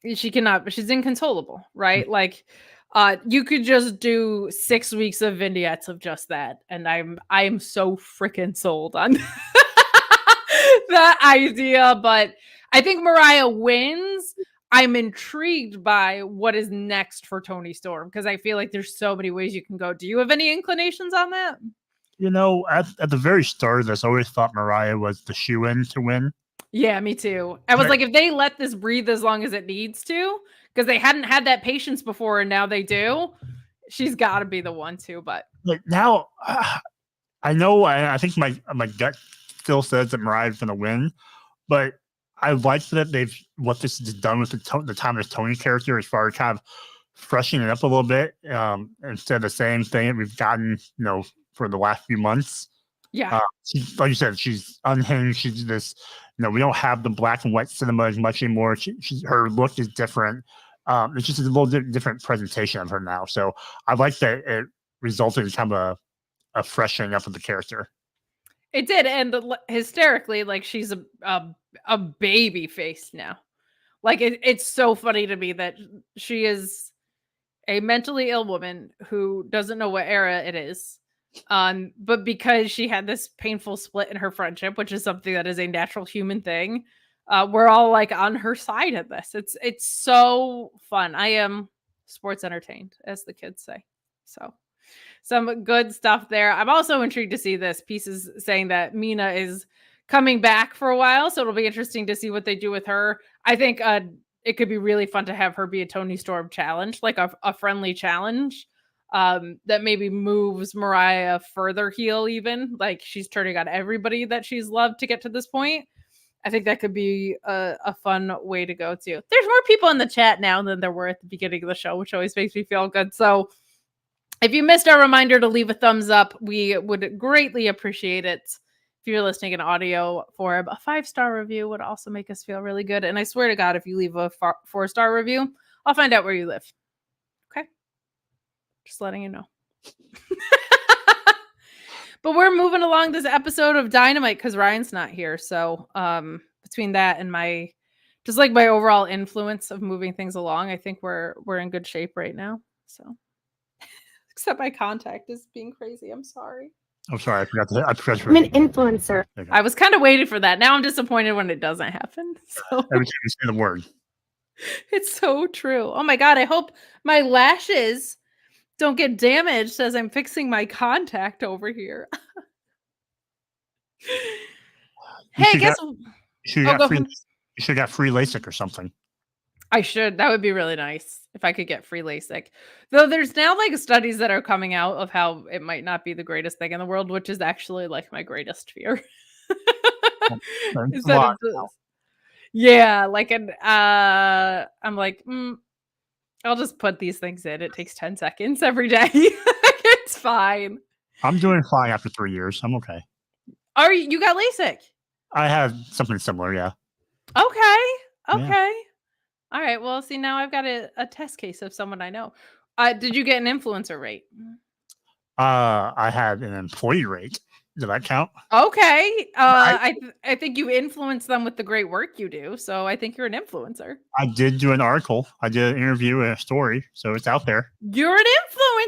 she's inconsolable, right? Like You could just do 6 weeks of vignettes of just that, and I am so freaking sold on that idea. But I think Mariah wins. I'm intrigued by what is next for Toni Storm because I feel like there's so many ways you can go. Do you have any inclinations on that? You know, at the very start of this, I always thought Mariah was the shoe-in to win. Yeah, me too. I was like, if they let this breathe as long as it needs to, because they hadn't had that patience before and now they do, she's got to be the one too. But like now, I know, I think my gut still says that Mariah's going to win, but I like that what this has done with the Thomas Tony character as far as kind of freshening it up a little bit instead of the same thing that we've gotten, for the last few months. Yeah. Like you said, she's unhinged. She's this, we don't have the black and white cinema as much anymore. Her look is different. It's just a little different presentation of her now. So I like that it resulted in kind of a freshening up of the character. It did. And hysterically, like she's a baby face now. Like it's so funny to me that she is a mentally ill woman who doesn't know what era it is. But because she had this painful split in her friendship, which is something that is a natural human thing, we're all like on her side of this. It's so fun. I am sports entertained, as the kids say. So some good stuff there. I'm also intrigued to see this. Pieces saying that Mina is coming back for a while, so it'll be interesting to see what they do with her. I think it could be really fun to have her be a Toni Storm challenge, like a friendly challenge. That maybe moves Mariah further heel even. Like she's turning on everybody that she's loved to get to this point. I think that could be a fun way to go too. There's more people in the chat now than there were at the beginning of the show, which always makes me feel good. So if you missed our reminder to leave a thumbs up, we would greatly appreciate it. If you're listening in audio form, a 5-star review would also make us feel really good. And I swear to God, if you leave a 4-star review, I'll find out where you live. Just letting you know. But we're moving along this episode of Dynamite because Ryan's not here. So between that and my overall influence of moving things along, I think we're in good shape right now. So except my contact is being crazy. I'm sorry. I'm sorry. I forgot. I'm an influencer. I was kind of waiting for that. Now I'm disappointed when it doesn't happen. So every time you say the word. It's so true. Oh my God. I hope my lashes don't get damaged as I'm fixing my contact over here. Hey, guess you should have got free LASIK or something. I should. That would be really nice if I could get free LASIK. Though there's now like studies that are coming out of how it might not be the greatest thing in the world, which is actually like my greatest fear. Yeah, like I'm like, I'll just put these things in. It takes 10 seconds every day. It's fine. I'm doing fine after 3 years. I'm okay. You got LASIK? I have something similar, yeah. Okay. Yeah. All right. Well, see, now I've got a test case of someone I know. Did you get an influencer rate? I had an employee rate. Did that count? Okay. I think you influence them with the great work you do. So I think you're an influencer. I did do an article. I did an interview and a story. So it's out there. You're an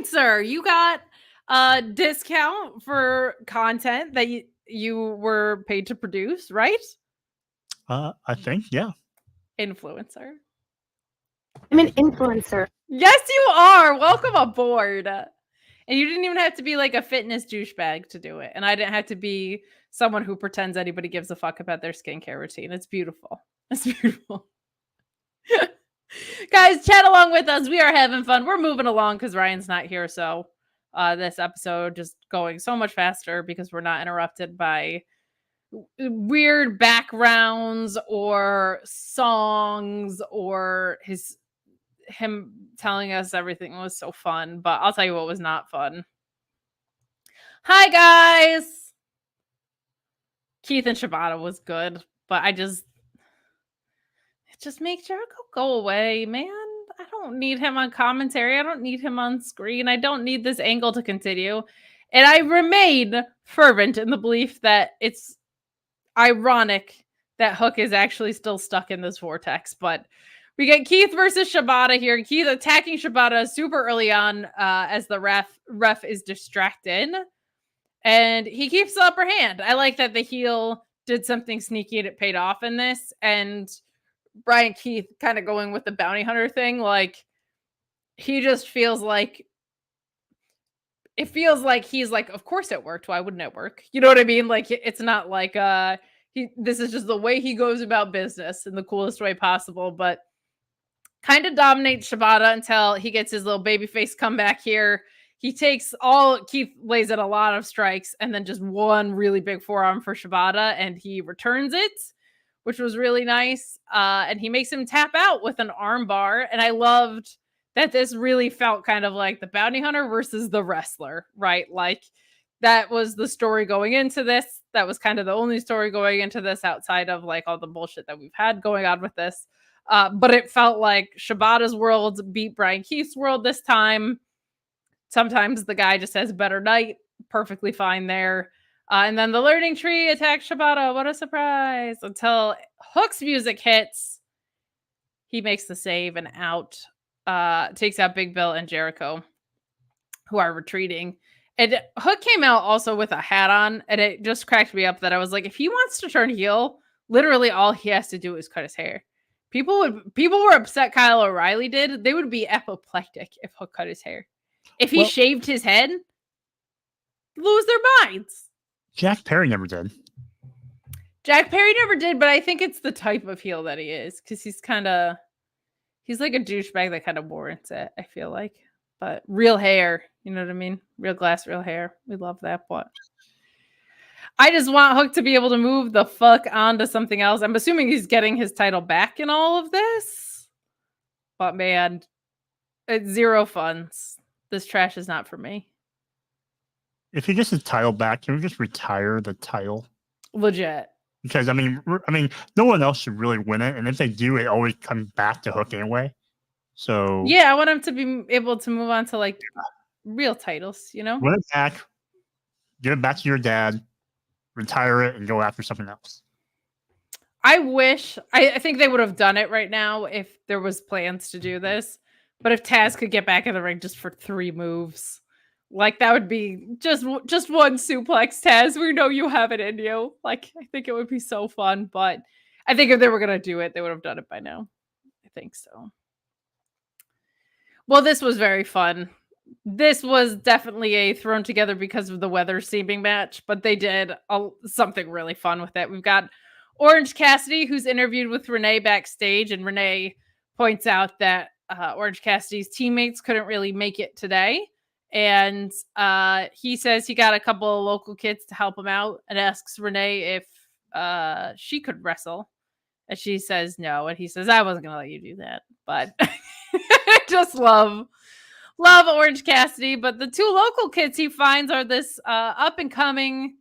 influencer. You got a discount for content that you were paid to produce, right? I think, yeah. Influencer. I'm an influencer. Yes, you are. Welcome aboard. And you didn't even have to be like a fitness douchebag to do it. And I didn't have to be someone who pretends anybody gives a fuck about their skincare routine. It's beautiful. It's beautiful. Guys, chat along with us. We are having fun. We're moving along because Ryan's not here. So this episode just going so much faster because we're not interrupted by weird backgrounds or songs or him telling us everything was so fun. But I'll tell you what was not fun. Hi guys. Keith and Shibata was good, but it just makes Jericho go away, man. I don't need him on commentary. I don't need him on screen. I don't need this angle to continue. And I remain fervent in the belief that it's ironic that Hook is actually still stuck in this vortex, but We get Keith versus Shibata here. Keith attacking Shibata super early on as the ref is distracted. And he keeps the upper hand. I like that the heel did something sneaky and it paid off in this. And Brian Keith kind of going with the bounty hunter thing. Like, he just feels like, it feels like he's like, of course it worked. Why wouldn't it work? You know what I mean? Like, it's not like this is just the way he goes about business in the coolest way possible. But kind of dominates Shibata until he gets his little babyface comeback here. He takes Keith lays in a lot of strikes and then just one really big forearm for Shibata, and he returns it, which was really nice. And he makes him tap out with an arm bar. And I loved that this really felt kind of like the bounty hunter versus the wrestler, right? Like, that was the story going into this. That was kind of the only story going into this outside of like all the bullshit that we've had going on with this. But it felt like Shibata's world beat Brian Keith's world this time. Sometimes the guy just has a better night. Perfectly fine there. And then the learning tree attacks Shibata. What a surprise. Until Hook's music hits. He makes the save and out. Takes out Big Bill and Jericho, who are retreating. And Hook came out also with a hat on. And it just cracked me up that I was like, if he wants to turn heel, literally all he has to do is cut his hair. People were upset Kyle O'Reilly did. They would be apoplectic if Hook cut his hair. If he shaved his head, lose their minds. Jack Perry never did. Jack Perry never did, but I think it's the type of heel that he is, because he's like a douchebag that kind of warrants it, I feel like. But real hair, you know what I mean? Real glass, real hair. We love that. But I just want Hook to be able to move the fuck on to something else. I'm assuming he's getting his title back in all of this. But man, it's zero funds. This trash is not for me. If he gets his title back, can we just retire the title? Legit. Because I mean, no one else should really win it, and if they do, it always comes back to Hook anyway. So yeah, I want him to be able to move on to like real titles, you know? Win it back, give it back to your dad, retire it, and go after something else. I think they would have done it right now if there was plans to do this. But if Taz could get back in the ring just for 3 moves, like that would be just one suplex, Taz. We know you have it in you. Like, I think it would be so fun. But I think if they were going to do it, they would have done it by now. I think so. Well, this was very fun. This was definitely a thrown together because of the weather seeming match, but they did something really fun with it. We've got Orange Cassidy, who's interviewed with Renee backstage, and Renee points out that Orange Cassidy's teammates couldn't really make it today. And he says he got a couple of local kids to help him out and asks Renee if she could wrestle. And she says no. And he says, I wasn't going to let you do that. But I just love Orange Cassidy. But the 2 local kids he finds are this up and coming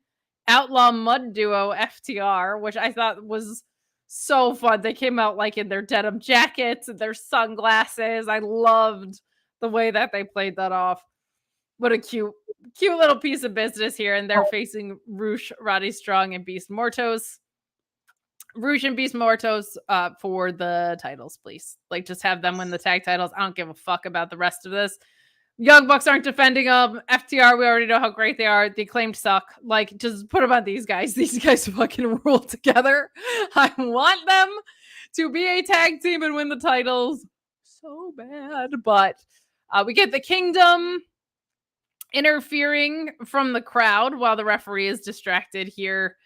outlaw mud duo, FTR, which I thought was so fun. They came out like in their denim jackets and their sunglasses. I loved the way that they played that off. What a cute little piece of business here. And they're facing Roosh, Roddy Strong, and Beast Mortos. Roosh and Beast Mortos for the titles, please. Like, just have them win the tag titles. I don't give a fuck about the rest of this. Young Bucks aren't defending them. FTR, we already know how great they are. The Acclaimed suck. Like, just put them on these guys. These guys fucking rule together. I want them to be a tag team and win the titles so bad. But we get the Kingdom interfering from the crowd while the referee is distracted here.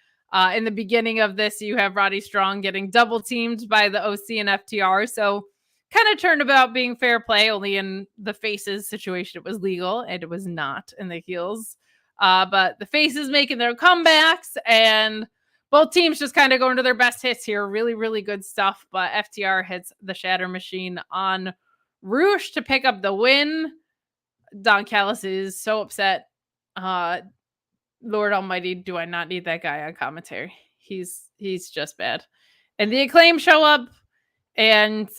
In the beginning of this, you have Roddy Strong getting double teamed by the OC and FTR. So kind of turned about being fair play. Only in the Faces situation, it was legal, and it was not in the heels. But the Faces making their comebacks, and both teams just kind of going to their best hits here. Really, really good stuff. But FTR hits the Shatter Machine on Roosh to pick up the win. Don Callis is so upset. Lord Almighty, do I not need that guy on commentary? He's just bad. And the Acclaim show up and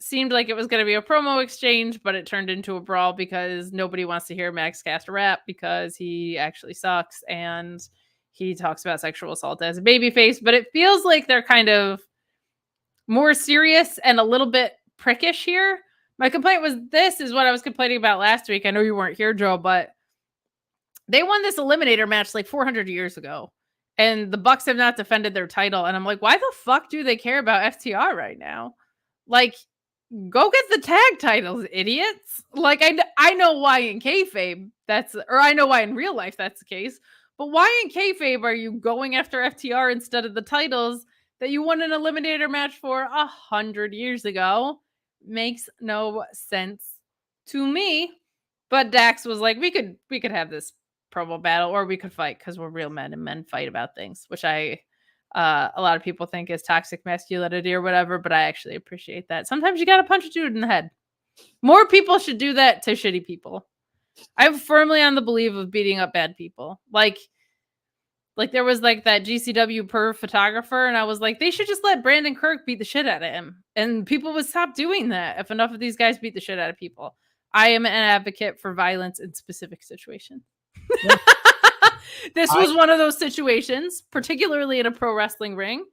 seemed like it was going to be a promo exchange, but it turned into a brawl because nobody wants to hear Max Caster rap because he actually sucks and he talks about sexual assault as a babyface. But it feels like they're kind of more serious and a little bit prickish here. My complaint was this is what I was complaining about last week. I know you weren't here, Joe, but they won this eliminator match like 400 years ago. And the Bucks have not defended their title. And I'm like, why the fuck do they care about FTR right now? Like, go get the tag titles, idiots. Like, I know why in kayfabe I know why in real life that's the case. But why in kayfabe are you going after FTR instead of the titles that you won an eliminator match for 100 years ago? Makes no sense to me. But Dax was like, we could have this promo battle, or we could fight because we're real men and men fight about things, which a lot of people think is toxic masculinity or whatever, but I actually appreciate that. Sometimes you gotta punch a dude in the head. More people should do that to shitty people. I'm firmly on the belief of beating up bad people. Like there was like that GCW perv photographer, and I was like, they should just let Brandon Kirk beat the shit out of him, and people would stop doing that if enough of these guys beat the shit out of people. I am an advocate for violence in specific situations. This was one of those situations, particularly in a pro wrestling ring.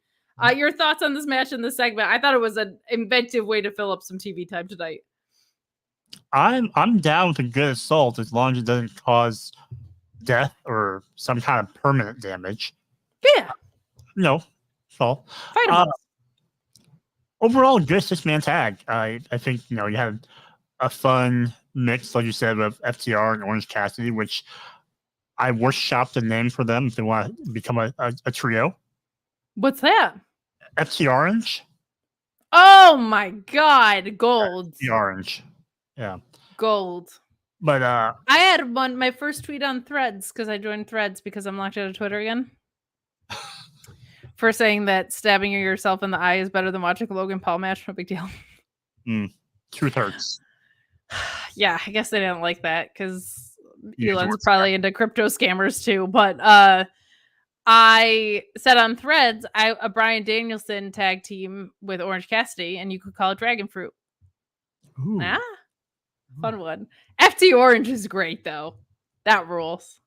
Your thoughts on this match in this segment? I thought it was an inventive way to fill up some TV time tonight. I'm down with a good assault as long as it doesn't cause death or some kind of permanent damage. Yeah. No, so fight overall, good six-man tag. I think you had a fun mix, like you said, of FTR and Orange Cassidy, which I workshopped the name for them if they want to become a trio. What's that? FC Orange. Oh my god, gold. The Orange. Yeah. Gold. But I had my first tweet on Threads because I joined Threads because I'm locked out of Twitter again. For saying that stabbing yourself in the eye is better than watching a Logan Paul match. No big deal. Truth hurts. Yeah, I guess they didn't like that because Elon's probably into crypto scammers too. But I said on Threads, a Bryan Danielson tag team with Orange Cassidy, and you could call it Dragon Fruit. Ooh. Fun one. FT Orange is great though. That rules.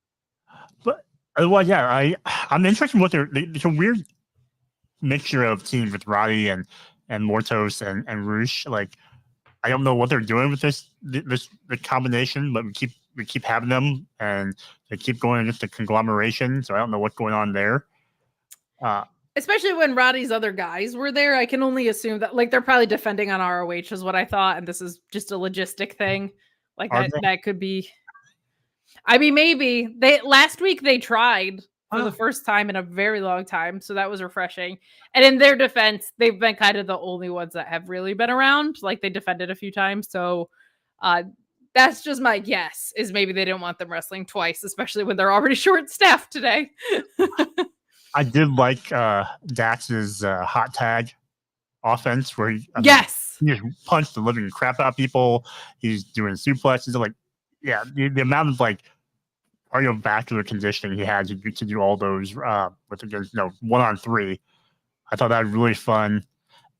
But well, yeah, I'm interested in what there's a weird mixture of teams with Roddy and Mortos and Roosh. Like, I don't know what they're doing with the combination, but we keep having them, and they keep going against the conglomeration. So I don't know what's going on there. Especially when Roddy's other guys were there, I can only assume that like they're probably defending on ROH is what I thought, and this is just a logistic thing. Like that could be. I mean, maybe last week they tried for the first time in a very long time, so that was refreshing. And in their defense, they've been kind of the only ones that have really been around. Like they defended a few times, so that's just my guess. Is maybe they didn't want them wrestling twice, especially when they're already short-staffed today. I did like Dax's hot tag offense, where he just punched the living crap out of people. He's doing suplexes. Like, yeah, the amount of like cardiovascular conditioning he had to do all those with against 1-on-3. I thought that was really fun.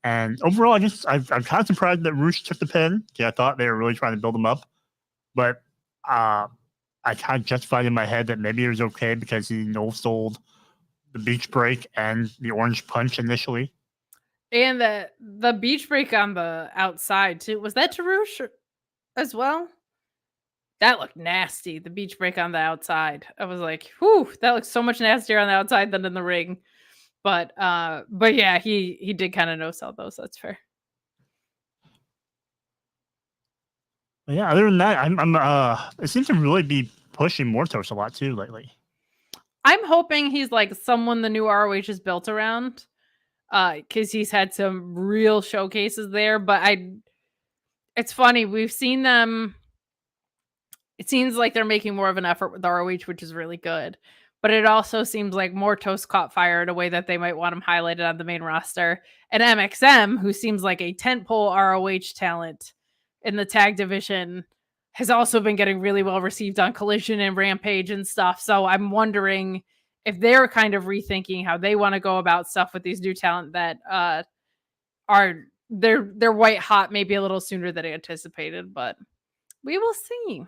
And overall, I'm kind of surprised that Roosh took the pin. Yeah, I thought they were really trying to build him up, but I kind of justified in my head that maybe it was okay because he no-sold the beach break and the orange punch initially. And the beach break on the outside too. Was that to Roosh as well? That looked nasty. The beach break on the outside. I was like, whew, that looks so much nastier on the outside than in the ring. But yeah, he did kind of no-sell those. That's fair. But yeah, other than that, I'm it seems to really be pushing Mortos a lot too lately. I'm hoping he's like someone the new ROH is built around, because he's had some real showcases there. But it's funny, we've seen them. It seems like they're making more of an effort with ROH, which is really good. But it also seems like Mortos caught fire in a way that they might want him highlighted on the main roster. And MXM, who seems like a tentpole ROH talent in the tag division, has also been getting really well received on Collision and Rampage and stuff. So I'm wondering if they're kind of rethinking how they want to go about stuff with these new talent that they're white hot maybe a little sooner than anticipated, but we will see.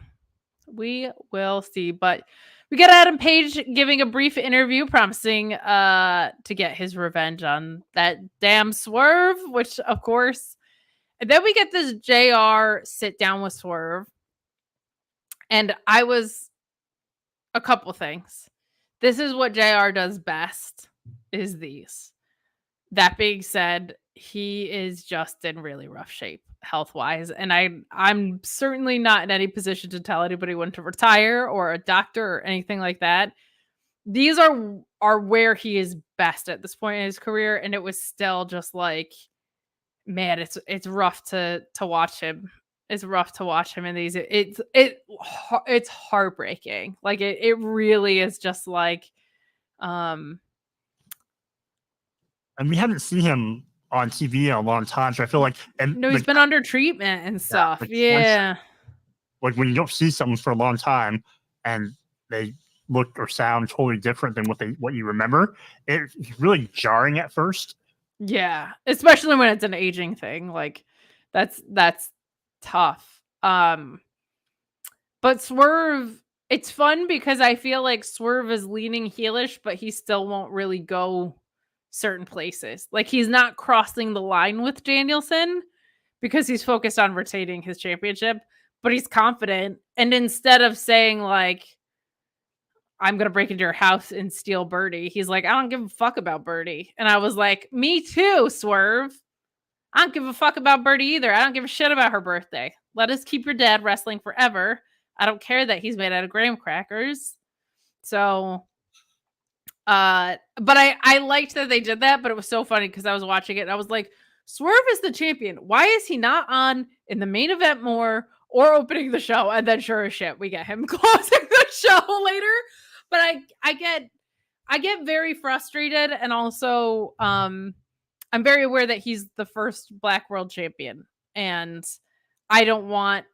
We will see. But we get Adam Page giving a brief interview promising to get his revenge on that damn Swerve, which of course. And then we get this JR sit down with Swerve. And I was a couple things. This is what JR does best, is these. That being said, he is just in really rough shape health-wise. And I'm certainly not in any position to tell anybody when to retire or a doctor or anything like that. These are where he is best at this point in his career. And it was still just like, man, it's rough to watch him. It's rough to watch him in these. It's heartbreaking. Like it really is just like, and we haven't seen him on TV in a long time, so I feel like he's been under treatment and stuff. Yeah. Like when you don't see someone for a long time and they look or sound totally different than what you remember, it's really jarring at first. Yeah, especially when it's an aging thing. Like that's tough. But Swerve, it's fun because I feel like Swerve is leaning heelish, but he still won't really go certain places. Like he's not crossing the line with Danielson because he's focused on retaining his championship, but he's confident. And instead of saying like, I'm going to break into your house and steal Birdie, he's like, I don't give a fuck about Birdie. And I was like, me too, Swerve. I don't give a fuck about Birdie either. I don't give a shit about her birthday. Let us keep your dad wrestling forever. I don't care that he's made out of graham crackers. So, but I liked that they did that, but it was so funny because I was watching it and I was like, Swerve is the champion. Why is he not on in the main event more or opening the show? And then sure as shit, we get him closing the show later. But I get very frustrated, and also I'm very aware that he's the first Black World Champion, and I don't want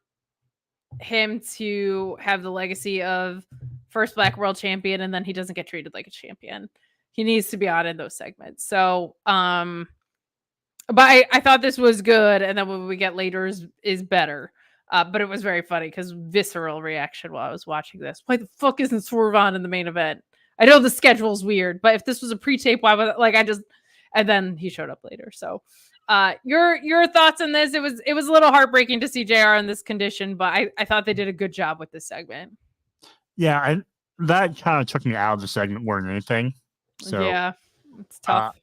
him to have the legacy of first Black World Champion and then he doesn't get treated like a champion. He needs to be on in those segments. So, but I thought this was good, and then what we get later is better. But it was very funny because visceral reaction while I was watching this. Why the fuck isn't Swerve on in the main event? I know the schedule's weird, but if this was a pre-tape, why would and then he showed up later. So your thoughts on this? It was a little heartbreaking to see JR in this condition, but I thought they did a good job with this segment. Yeah, that kind of took me out of the segment more than anything. So yeah, it's tough.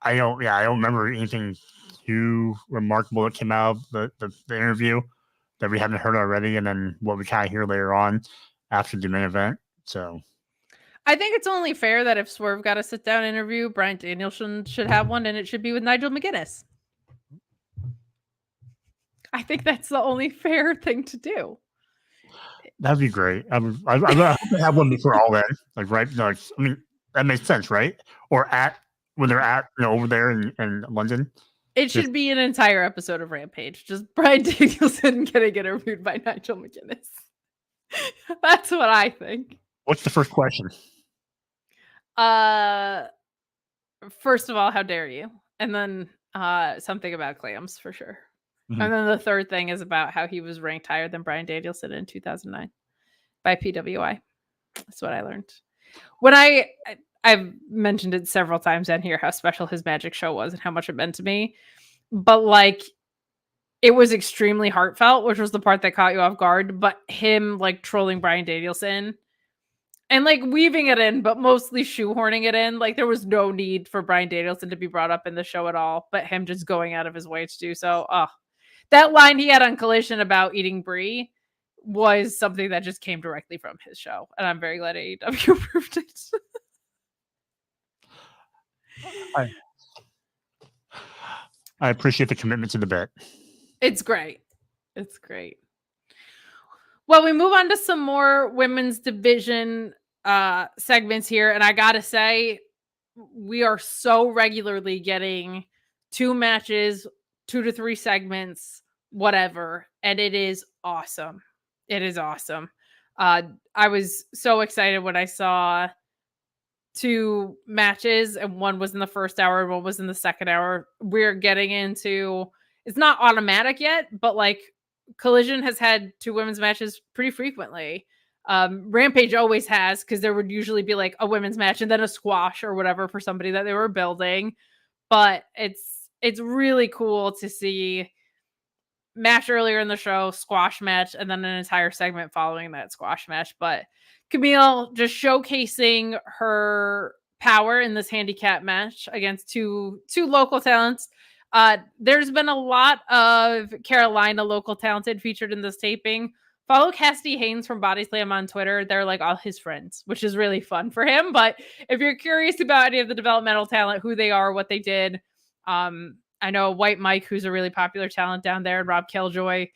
I don't remember anything too remarkable that came out of the interview that we haven't heard already, and then what we kind of hear later on after the main event. So I think it's only fair that if Swerve got a sit-down interview, Bryan Danielson should have one, and it should be with Nigel McGuinness. I think that's the only fair thing to do. That'd be great. I have one before all that. Like, right? Like, I mean, that makes sense, right? Or when they're at over there in London. It should be an entire episode of Rampage. Just Bryan Danielson getting interviewed by Nigel McGuinness. That's what I think. What's the first question? First of all, how dare you? And then something about clams for sure. Mm-hmm. And then the third thing is about how he was ranked higher than Bryan Danielson in 2009 by PWI. That's what I learned. When I've mentioned it several times on here how special his magic show was and how much it meant to me. But like, it was extremely heartfelt, which was the part that caught you off guard. But him like trolling Bryan Danielson and like weaving it in, but mostly shoehorning it in. Like there was no need for Bryan Danielson to be brought up in the show at all, but him just going out of his way to do so. That line he had on Collision about eating brie was something that just came directly from his show. And I'm very glad AEW approved it. I appreciate the commitment to the bit. It's great. It's great. Well, we move on to some more women's division segments here. And I got to say, we are so regularly getting 2 matches, 2 to 3 segments, whatever. And it is awesome. It is awesome. I was so excited when I saw 2 matches, and one was in the first hour and one was in the second hour. We're getting into, it's not automatic yet, but like Collision has had 2 women's matches pretty frequently. Rampage always has, because there would usually be like a women's match and then a squash or whatever for somebody that they were building. But it's really cool to see match earlier in the show, squash match, and then an entire segment following that squash match. But Camille just showcasing her power in this handicap match against two local talents. There's been a lot of Carolina local talented featured in this taping. Follow Cassidy Haynes from Body Slam on Twitter. They're like all his friends, which is really fun for him. But if you're curious about any of the developmental talent, who they are, what they did, I know White Mike, who's a really popular talent down there, and Rob Killjoy,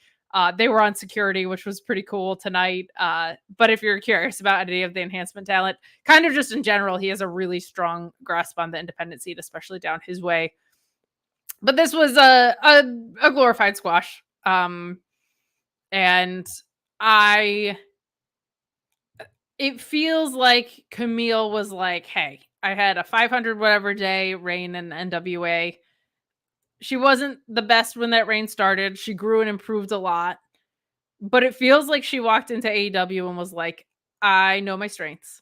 they were on security, which was pretty cool tonight. But if you're curious about any of the enhancement talent, kind of just in general, he has a really strong grasp on the independent scene, especially down his way. But this was a glorified squash. And it feels like Camille was like, hey, I had a 500 whatever day reign in NWA. She wasn't the best when that reign started. She grew and improved a lot. But it feels like she walked into AEW and was like, I know my strengths.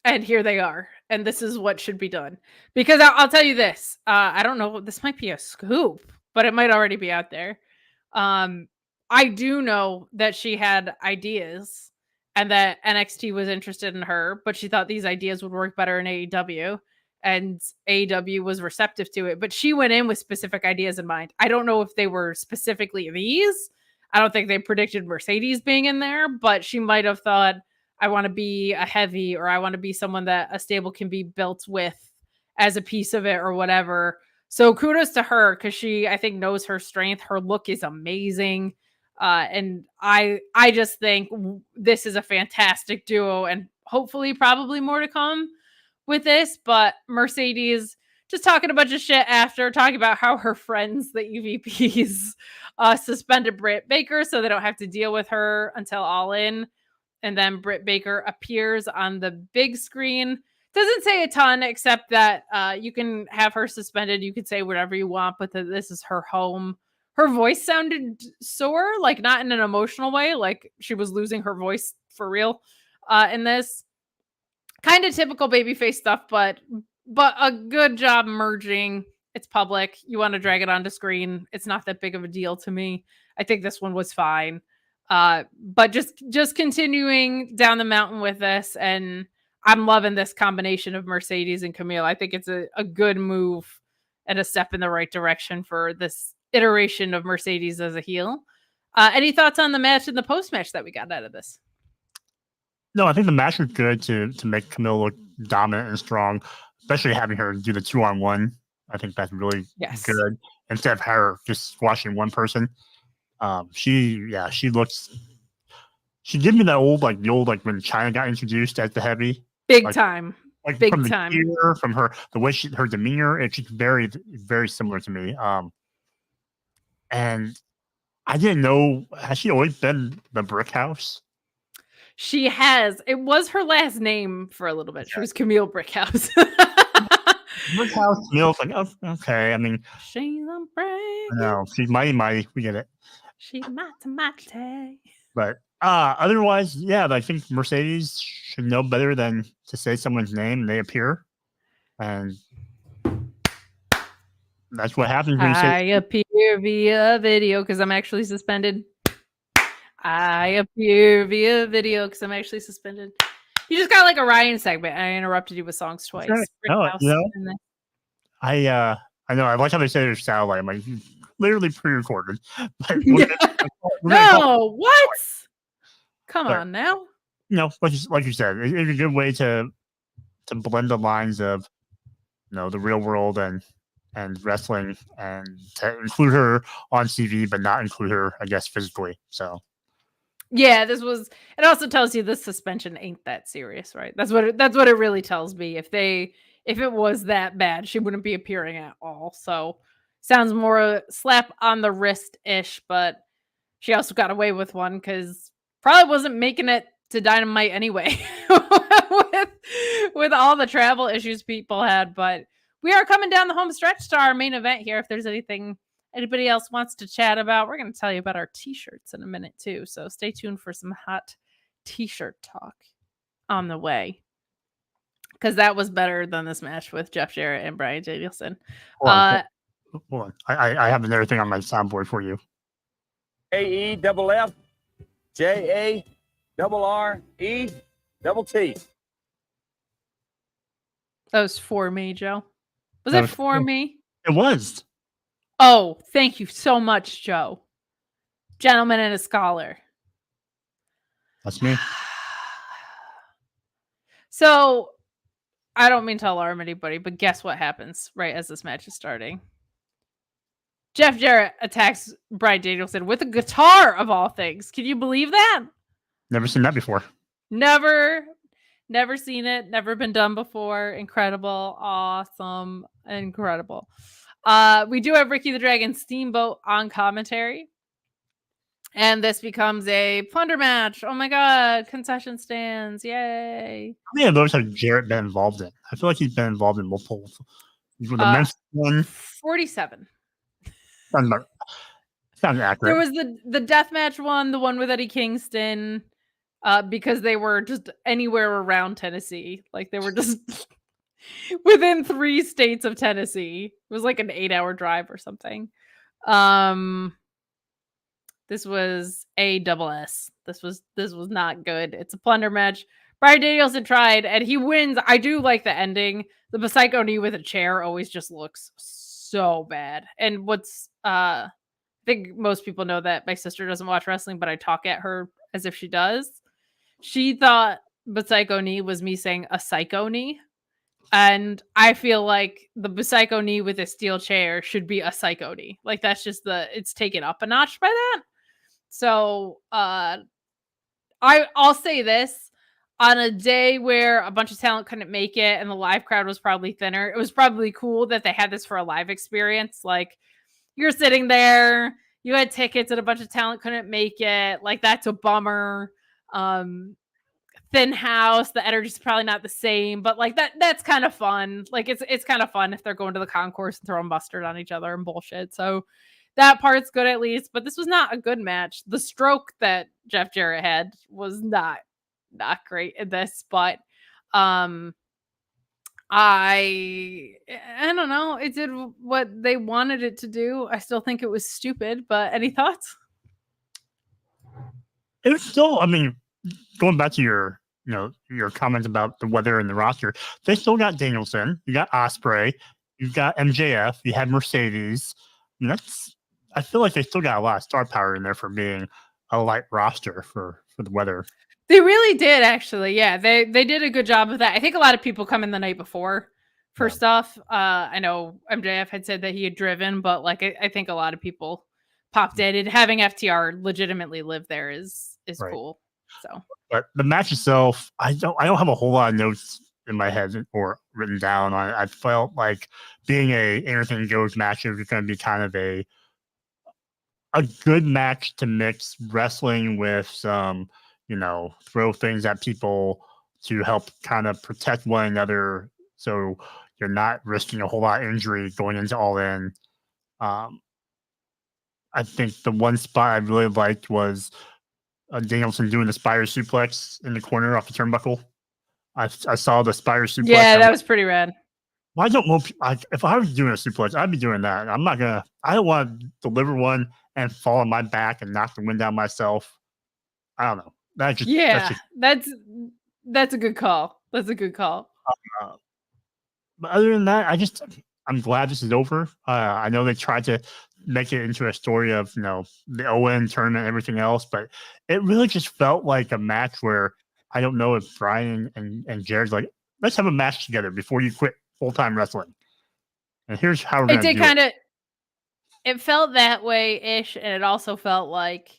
And here they are. And this is what should be done. Because I'll tell you this. I don't know. This might be a scoop, but it might already be out there. I do know that she had ideas and that NXT was interested in her, but she thought these ideas would work better in AEW. And AEW was receptive to it. But she went in with specific ideas in mind. I don't know if they were specifically these. I don't think they predicted Mercedes being in there, but she might have thought, I want to be a heavy, or I want to be someone that a stable can be built with as a piece of it or whatever. So kudos to her, because she, I think, knows her strength. Her look is amazing. And I just think this is a fantastic duo, and hopefully probably more to come with this. But Mercedes just talking a bunch of shit after, talking about how her friends, the EVPs, suspended Britt Baker so they don't have to deal with her until All In. And then Britt Baker appears on the big screen. Doesn't say a ton, except that you can have her suspended. You could say whatever you want, but this is her home. Her voice sounded sore, like not in an emotional way, like she was losing her voice for real in this. Kind of typical babyface stuff, but a good job merging. It's public. You want to drag it onto screen. It's not that big of a deal to me. I think this one was fine. But just continuing down the mountain with this, and I'm loving this combination of Mercedes and Camille. I think it's a good move and a step in the right direction for this iteration of Mercedes as a heel. Any thoughts on the match and the post-match that we got out of this? No, I think the match was good to make Camille look dominant and strong, especially having her do the 2-on-1. I think that's really good instead of her just squashing one person. She looks. She gave me that old like when Chyna got introduced as the heavy, big time, big from time. From her, the way her demeanor, it's just very, very similar to me. And I didn't know, has she always been the Brick House? She has. It was her last name for a little bit. She was Camille Brickhouse. Brickhouse, Camille's like, oh, okay. I mean, she's a brick. No, she's mighty. We get it. She's mighty. But otherwise, yeah, I think Mercedes should know better than to say someone's name and they appear. And that's what happens when you say I appear via video because I'm actually suspended. I appear via video because I'm actually suspended. You just got like a Ryan segment. I interrupted you with songs twice. Right. No, I know. I like how they say there's satellite. I'm like, literally pre-recorded. But no, what? Come on now. Like you said, it's a good way to blend the lines of, the real world and wrestling, and to include her on TV, but not include her, I guess, physically. So. Yeah, it also tells you the suspension ain't that serious, right? That's what it really tells me. If it was that bad, she wouldn't be appearing at all. So sounds more a slap on the wrist-ish, but she also got away with one because probably wasn't making it to Dynamite anyway with all the travel issues people had. But we are coming down the home stretch to our main event here. If there's anything anybody else wants to chat about, we're going to tell you about our t-shirts in a minute too. So stay tuned for some hot t-shirt talk on the way. Because that was better than this match with Jeff Jarrett and Bryan Danielson. Hold on. I have another thing on my soundboard for you. AEFF JARRET. That was for me, Joe. Was it for me? It was. Oh, thank you so much, Joe. Gentleman and a scholar. That's me. So, I don't mean to alarm anybody, but guess what happens right as this match is starting? Jeff Jarrett attacks Bryan Danielson with a guitar, of all things. Can you believe that? Never seen that before. Never seen it. Never been done before. Incredible. Awesome. Incredible. We do have Ricky the Dragon Steamboat on commentary. And this becomes a plunder match. Oh my God. Concession stands. Yay. How many of those has Jarrett been involved in? I feel like he's been involved in multiple. The men's one. 47. Sounds accurate. There was the deathmatch one, the one with Eddie Kingston, because they were just anywhere around Tennessee. Like they were just within 3 states of Tennessee. It was like an 8-hour drive or something. This was ASS. This was not good. It's a plunder match. Bryan Danielson tried and he wins. I do like the ending. The Psycho knee with a chair always just looks so bad. And what's I think most people know that my sister doesn't watch wrestling, but I talk at her as if she does. She thought Psycho knee was me saying a psycho knee. And I feel like the Psycho knee with a steel chair should be a psycho knee. Like that's just it's taken up a notch by that. So I'll say this. On a day where a bunch of talent couldn't make it and the live crowd was probably thinner, it was probably cool that they had this for a live experience. Like, you're sitting there, you had tickets and a bunch of talent couldn't make it. Like, that's a bummer. Thin house, the energy's probably not the same, but like that's kind of fun. Like, it's kind of fun if they're going to the concourse and throwing mustard on each other and bullshit. So that part's good at least, but this was not a good match. The stroke that Jeff Jarrett had was not great in this, but I don't know. It did what they wanted it to do. I still think it was stupid, but any thoughts? It was still, I mean, going back to your comments about the weather and the roster, they still got Danielson, you got Ospreay, you got MJF, you had Mercedes. And I feel like they still got a lot of star power in there for being a light roster for the weather. They really did, actually. Yeah, they did a good job of that. I think a lot of people come in the night before for stuff. I know MJF had said that he had driven, but like I think a lot of people popped in. And having FTR legitimately live there is right. Cool. So, but the match itself, I don't have a whole lot of notes in my head or written down on it. I felt like being a anything goes match is going to be kind of a good match to mix wrestling with some, throw things at people to help kind of protect one another so you're not risking a whole lot of injury going into All In. I think the one spot I really liked was Danielson doing the spider suplex in the corner off the turnbuckle. I saw the spider suplex. Yeah, that was pretty rad. Why don't most people, if I was doing a suplex, I'd be doing that. I don't want to deliver one and fall on my back and knock the wind out myself. I don't know. That's a good call. That's a good call. But other than that, I'm glad this is over. I know they tried to make it into a story of the ON tournament and everything else, but it really just felt like a match where I don't know if Bryan and Jared's like, let's have a match together before you quit full-time wrestling. And here's how we're going to do it. It felt that way-ish, and it also felt like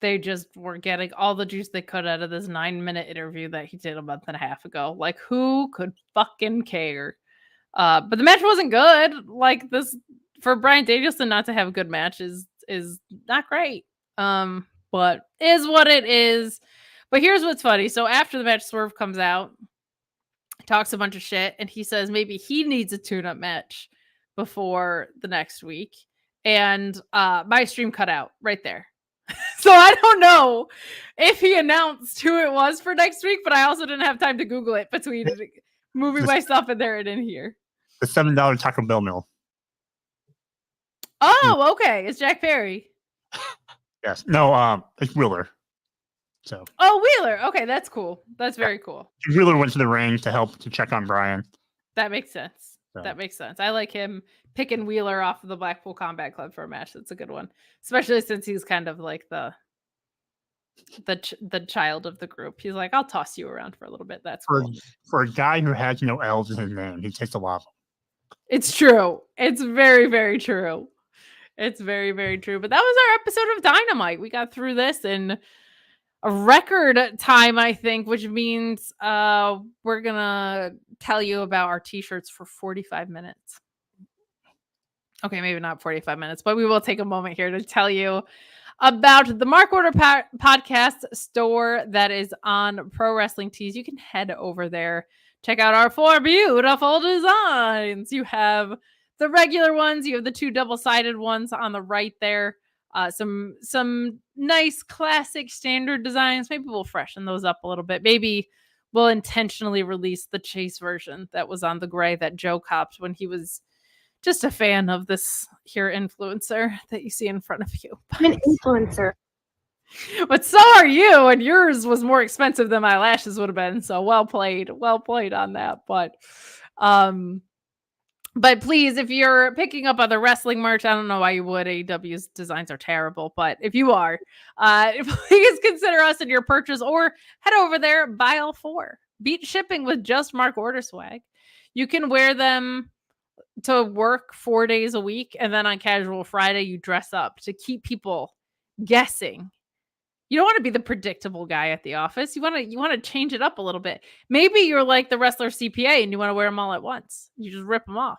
they just were getting all the juice they could out of this 9-minute interview that he did a month and a half ago. Like, who could fucking care? But the match wasn't good. Like, this, for Bryan Danielson not to have a good match is not great. But is what it is. But here's what's funny. So after the match, Swerve comes out, talks a bunch of shit, and he says maybe he needs a tune-up match before the next week. and my stream cut out right there. So I don't know if he announced who it was for next week, but I also didn't have time to Google it between moving my stuff in there and in here. The $7 Taco Bell meal. Oh, okay. It's Jack Perry. Yes. No, it's Wheeler. So. Oh, Wheeler. Okay, that's cool. That's very cool. Wheeler went to the ring to check on Brian. That makes sense. So. That makes sense. I like him picking Wheeler off of the Blackpool Combat Club for a match. That's a good one, especially since he's kind of like the child of the group. He's like, I'll toss you around for a little bit. That's cool. For a guy who has no L's in his name, he takes a lot of them. It's true. It's very, very true. It's very, very true. But that was our episode of Dynamite. We got through this in a record time, I think, which means we're gonna tell you about our t-shirts for 45 minutes. Okay, maybe not 45 minutes, but we will take a moment here to tell you about the Mark Order podcast store that is on Pro Wrestling Tees. You can head over there, check out our 4 beautiful designs. You have the regular ones, you have the 2 double-sided ones on the right there. Some nice classic standard designs. Maybe we'll freshen those up a little bit. Maybe we'll intentionally release the chase version that was on the gray that Joe copped when he was just a fan of this here influencer that you see in front of you. I'm an influencer. But so are you, and yours was more expensive than my lashes would have been. So well played on that. But please, if you're picking up other wrestling merch, I don't know why you would. AEW's designs are terrible, but if you are, please consider us in your purchase or head over there, buy all 4. Beat shipping with just Mark Order swag. You can wear them to work 4 days a week, and then on casual Friday, you dress up to keep people guessing. You don't want to be the predictable guy at the office. You want to change it up a little bit. Maybe you're like the wrestler CPA and you want to wear them all at once. You just rip them off.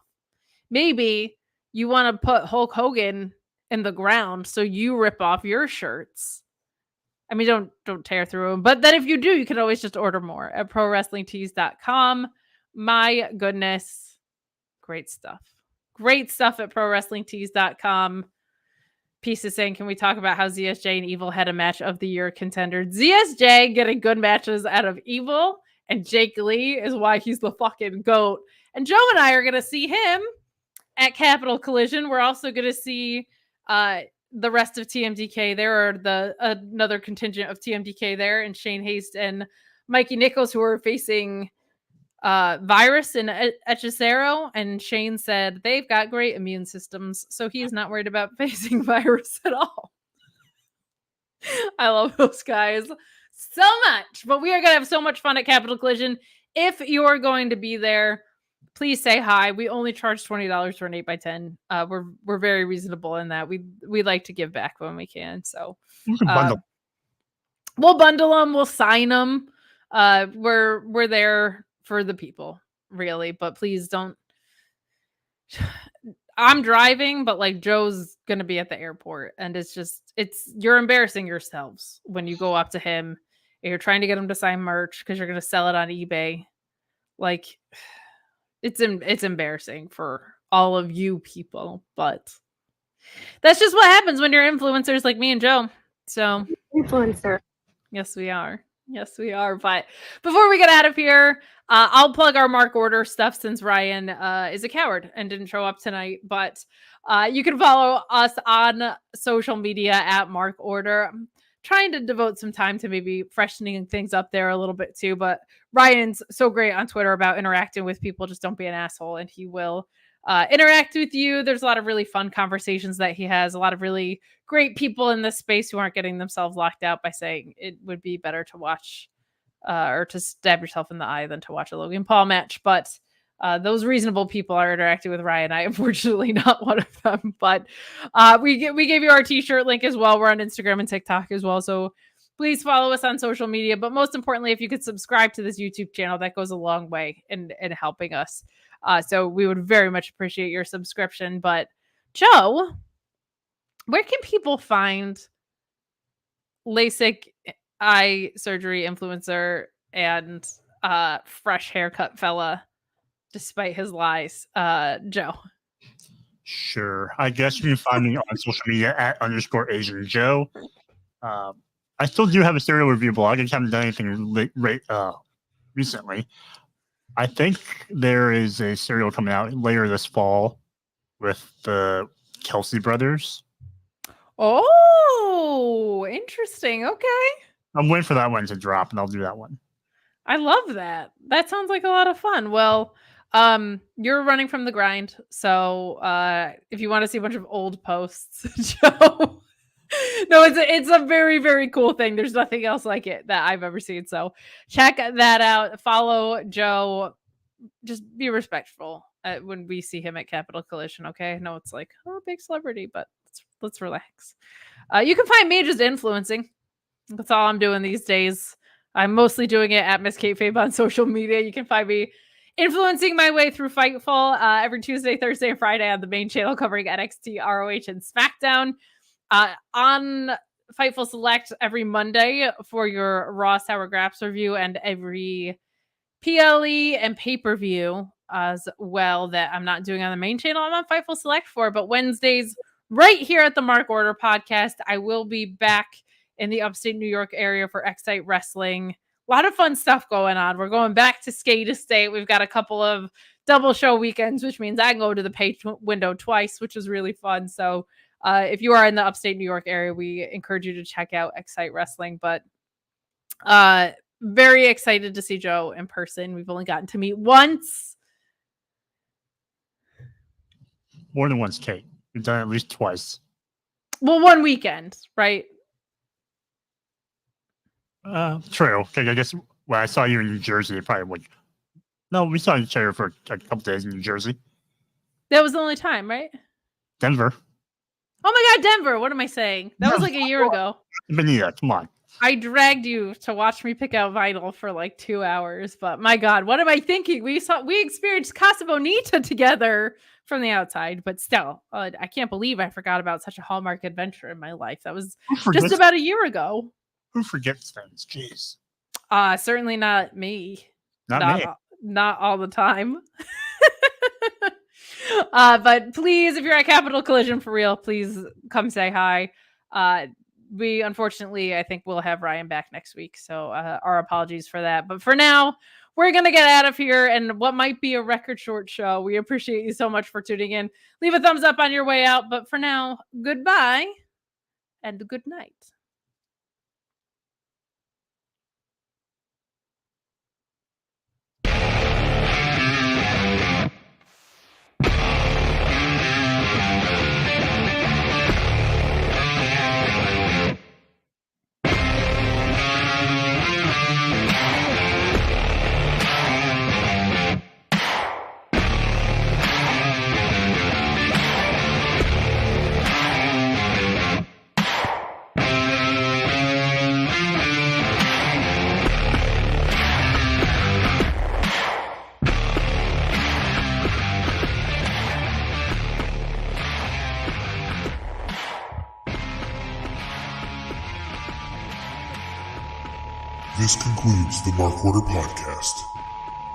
Maybe you want to put Hulk Hogan in the ground, so you rip off your shirts. I mean, don't tear through them. But then if you do, you can always just order more at ProWrestlingTees.com. My goodness. Great stuff. Great stuff at ProWrestlingTees.com. Piece is saying, can we talk about how ZSJ and Evil had a match of the year contender? ZSJ getting good matches out of Evil, and Jake Lee is why he's the fucking GOAT. And Joe and I are going to see him at Capital Collision. We're also going to see the rest of TMDK. There are another contingent of TMDK there, and Shane Haste and Mikey Nichols, who are facing Virus and Hechicero. And Shane said they've got great immune systems, so he's not worried about facing Virus at all. I love those guys so much. But we are going to have so much fun at Capital Collision. If you're going to be there, please say hi. We only charge $20 for an 8x10. We're very reasonable in that. We like to give back when we can. So we'll bundle them. We'll sign them. We're there for the people, really. But please don't. I'm driving, but like Joe's gonna be at the airport, and you're embarrassing yourselves when you go up to him and you're trying to get him to sign merch because you're gonna sell it on eBay. Like, it's embarrassing for all of you people, but that's just what happens when you're influencers like me and Joe. So influencer. Yes, we are. Yes, we are. But before we get out of here, I'll plug our Mark Order stuff since Ryan is a coward and didn't show up tonight. But you can follow us on social media at Mark Order. I'm trying to devote some time to maybe freshening things up there a little bit too. But Ryan's so great on Twitter about interacting with people. Just don't be an asshole, and he will interact with you. There's a lot of really fun conversations that he has. A lot of really great people in this space who aren't getting themselves locked out by saying it would be better to watch or to stab yourself in the eye than to watch a Logan Paul match. But those reasonable people are interacting with Ryan. I am fortunately not one of them. But we gave you our t-shirt link as well. We're on Instagram and TikTok as well. So please follow us on social media. But most importantly, if you could subscribe to this YouTube channel, that goes a long way in helping us. So we would very much appreciate your subscription. But Joe, where can people find LASIK eye surgery influencer and fresh haircut fella, despite his lies, Joe? Sure. I guess you can find me on social media at _Asian Joe. I still do have a serial review blog. I just haven't done anything recently. I think there is a serial coming out later this fall with the Kelsey brothers. Oh, interesting. Okay. I'm waiting for that one to drop, and I'll do that one. I love that. That sounds like a lot of fun. Well, you're running from the grind, so if you want to see a bunch of old posts, Joe. No, it's a very, very cool thing. There's nothing else like it that I've ever seen. So check that out. Follow Joe. Just be respectful when we see him at Capital Collision. Okay, no, it's like, oh, big celebrity, but let's relax. You can find me just influencing. That's all I'm doing these days. I'm mostly doing it at Miss Kate Fabe on social media. You can find me influencing my way through Fightful every Tuesday, Thursday, and Friday on the main channel covering NXT, ROH, and SmackDown. On Fightful Select every Monday for your Raw Sour Graps review, and every PLE and pay-per-view as well that I'm not doing on the main channel. I'm on Fightful Select for, but Wednesdays right here at the Mark Order podcast, I will be back in the upstate New York area for Excite Wrestling. A lot of fun stuff going on. We're going back to Skate Estate. We've got a couple of double show weekends, which means I can go to the pay window twice, which is really fun. So if you are in the upstate New York area, we encourage you to check out Excite Wrestling. But very excited to see Joe in person. We've only gotten to meet once. More than once, Kate. We've done it at least twice. Well, one weekend, right? True. Okay, I guess when I saw you in New Jersey, it probably would. No, we saw each other for a couple days in New Jersey. That was the only time, right? Denver. Oh my God, Denver. What am I saying? That was like a year ago. Benita, come on. I dragged you to watch me pick out vinyl for like 2 hours, but my God, what am I thinking? We experienced Casa Bonita together from the outside, but still, I can't believe I forgot about such a Hallmark adventure in my life. That was just about a year ago. Who forgets things? Jeez. Certainly not me. Not me. Not all the time. But please, if you're at Capital Collision for real, please come say hi. We unfortunately, I think we'll have Ryan back next week. So our apologies for that. But for now, we're going to get out of here and what might be a record short show. We appreciate you so much for tuning in. Leave a thumbs up on your way out. But for now, goodbye and good night. This concludes the Mark Order podcast.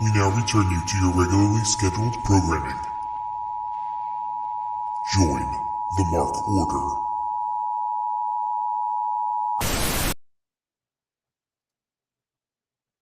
We now return you to your regularly scheduled programming. Join the Mark Order.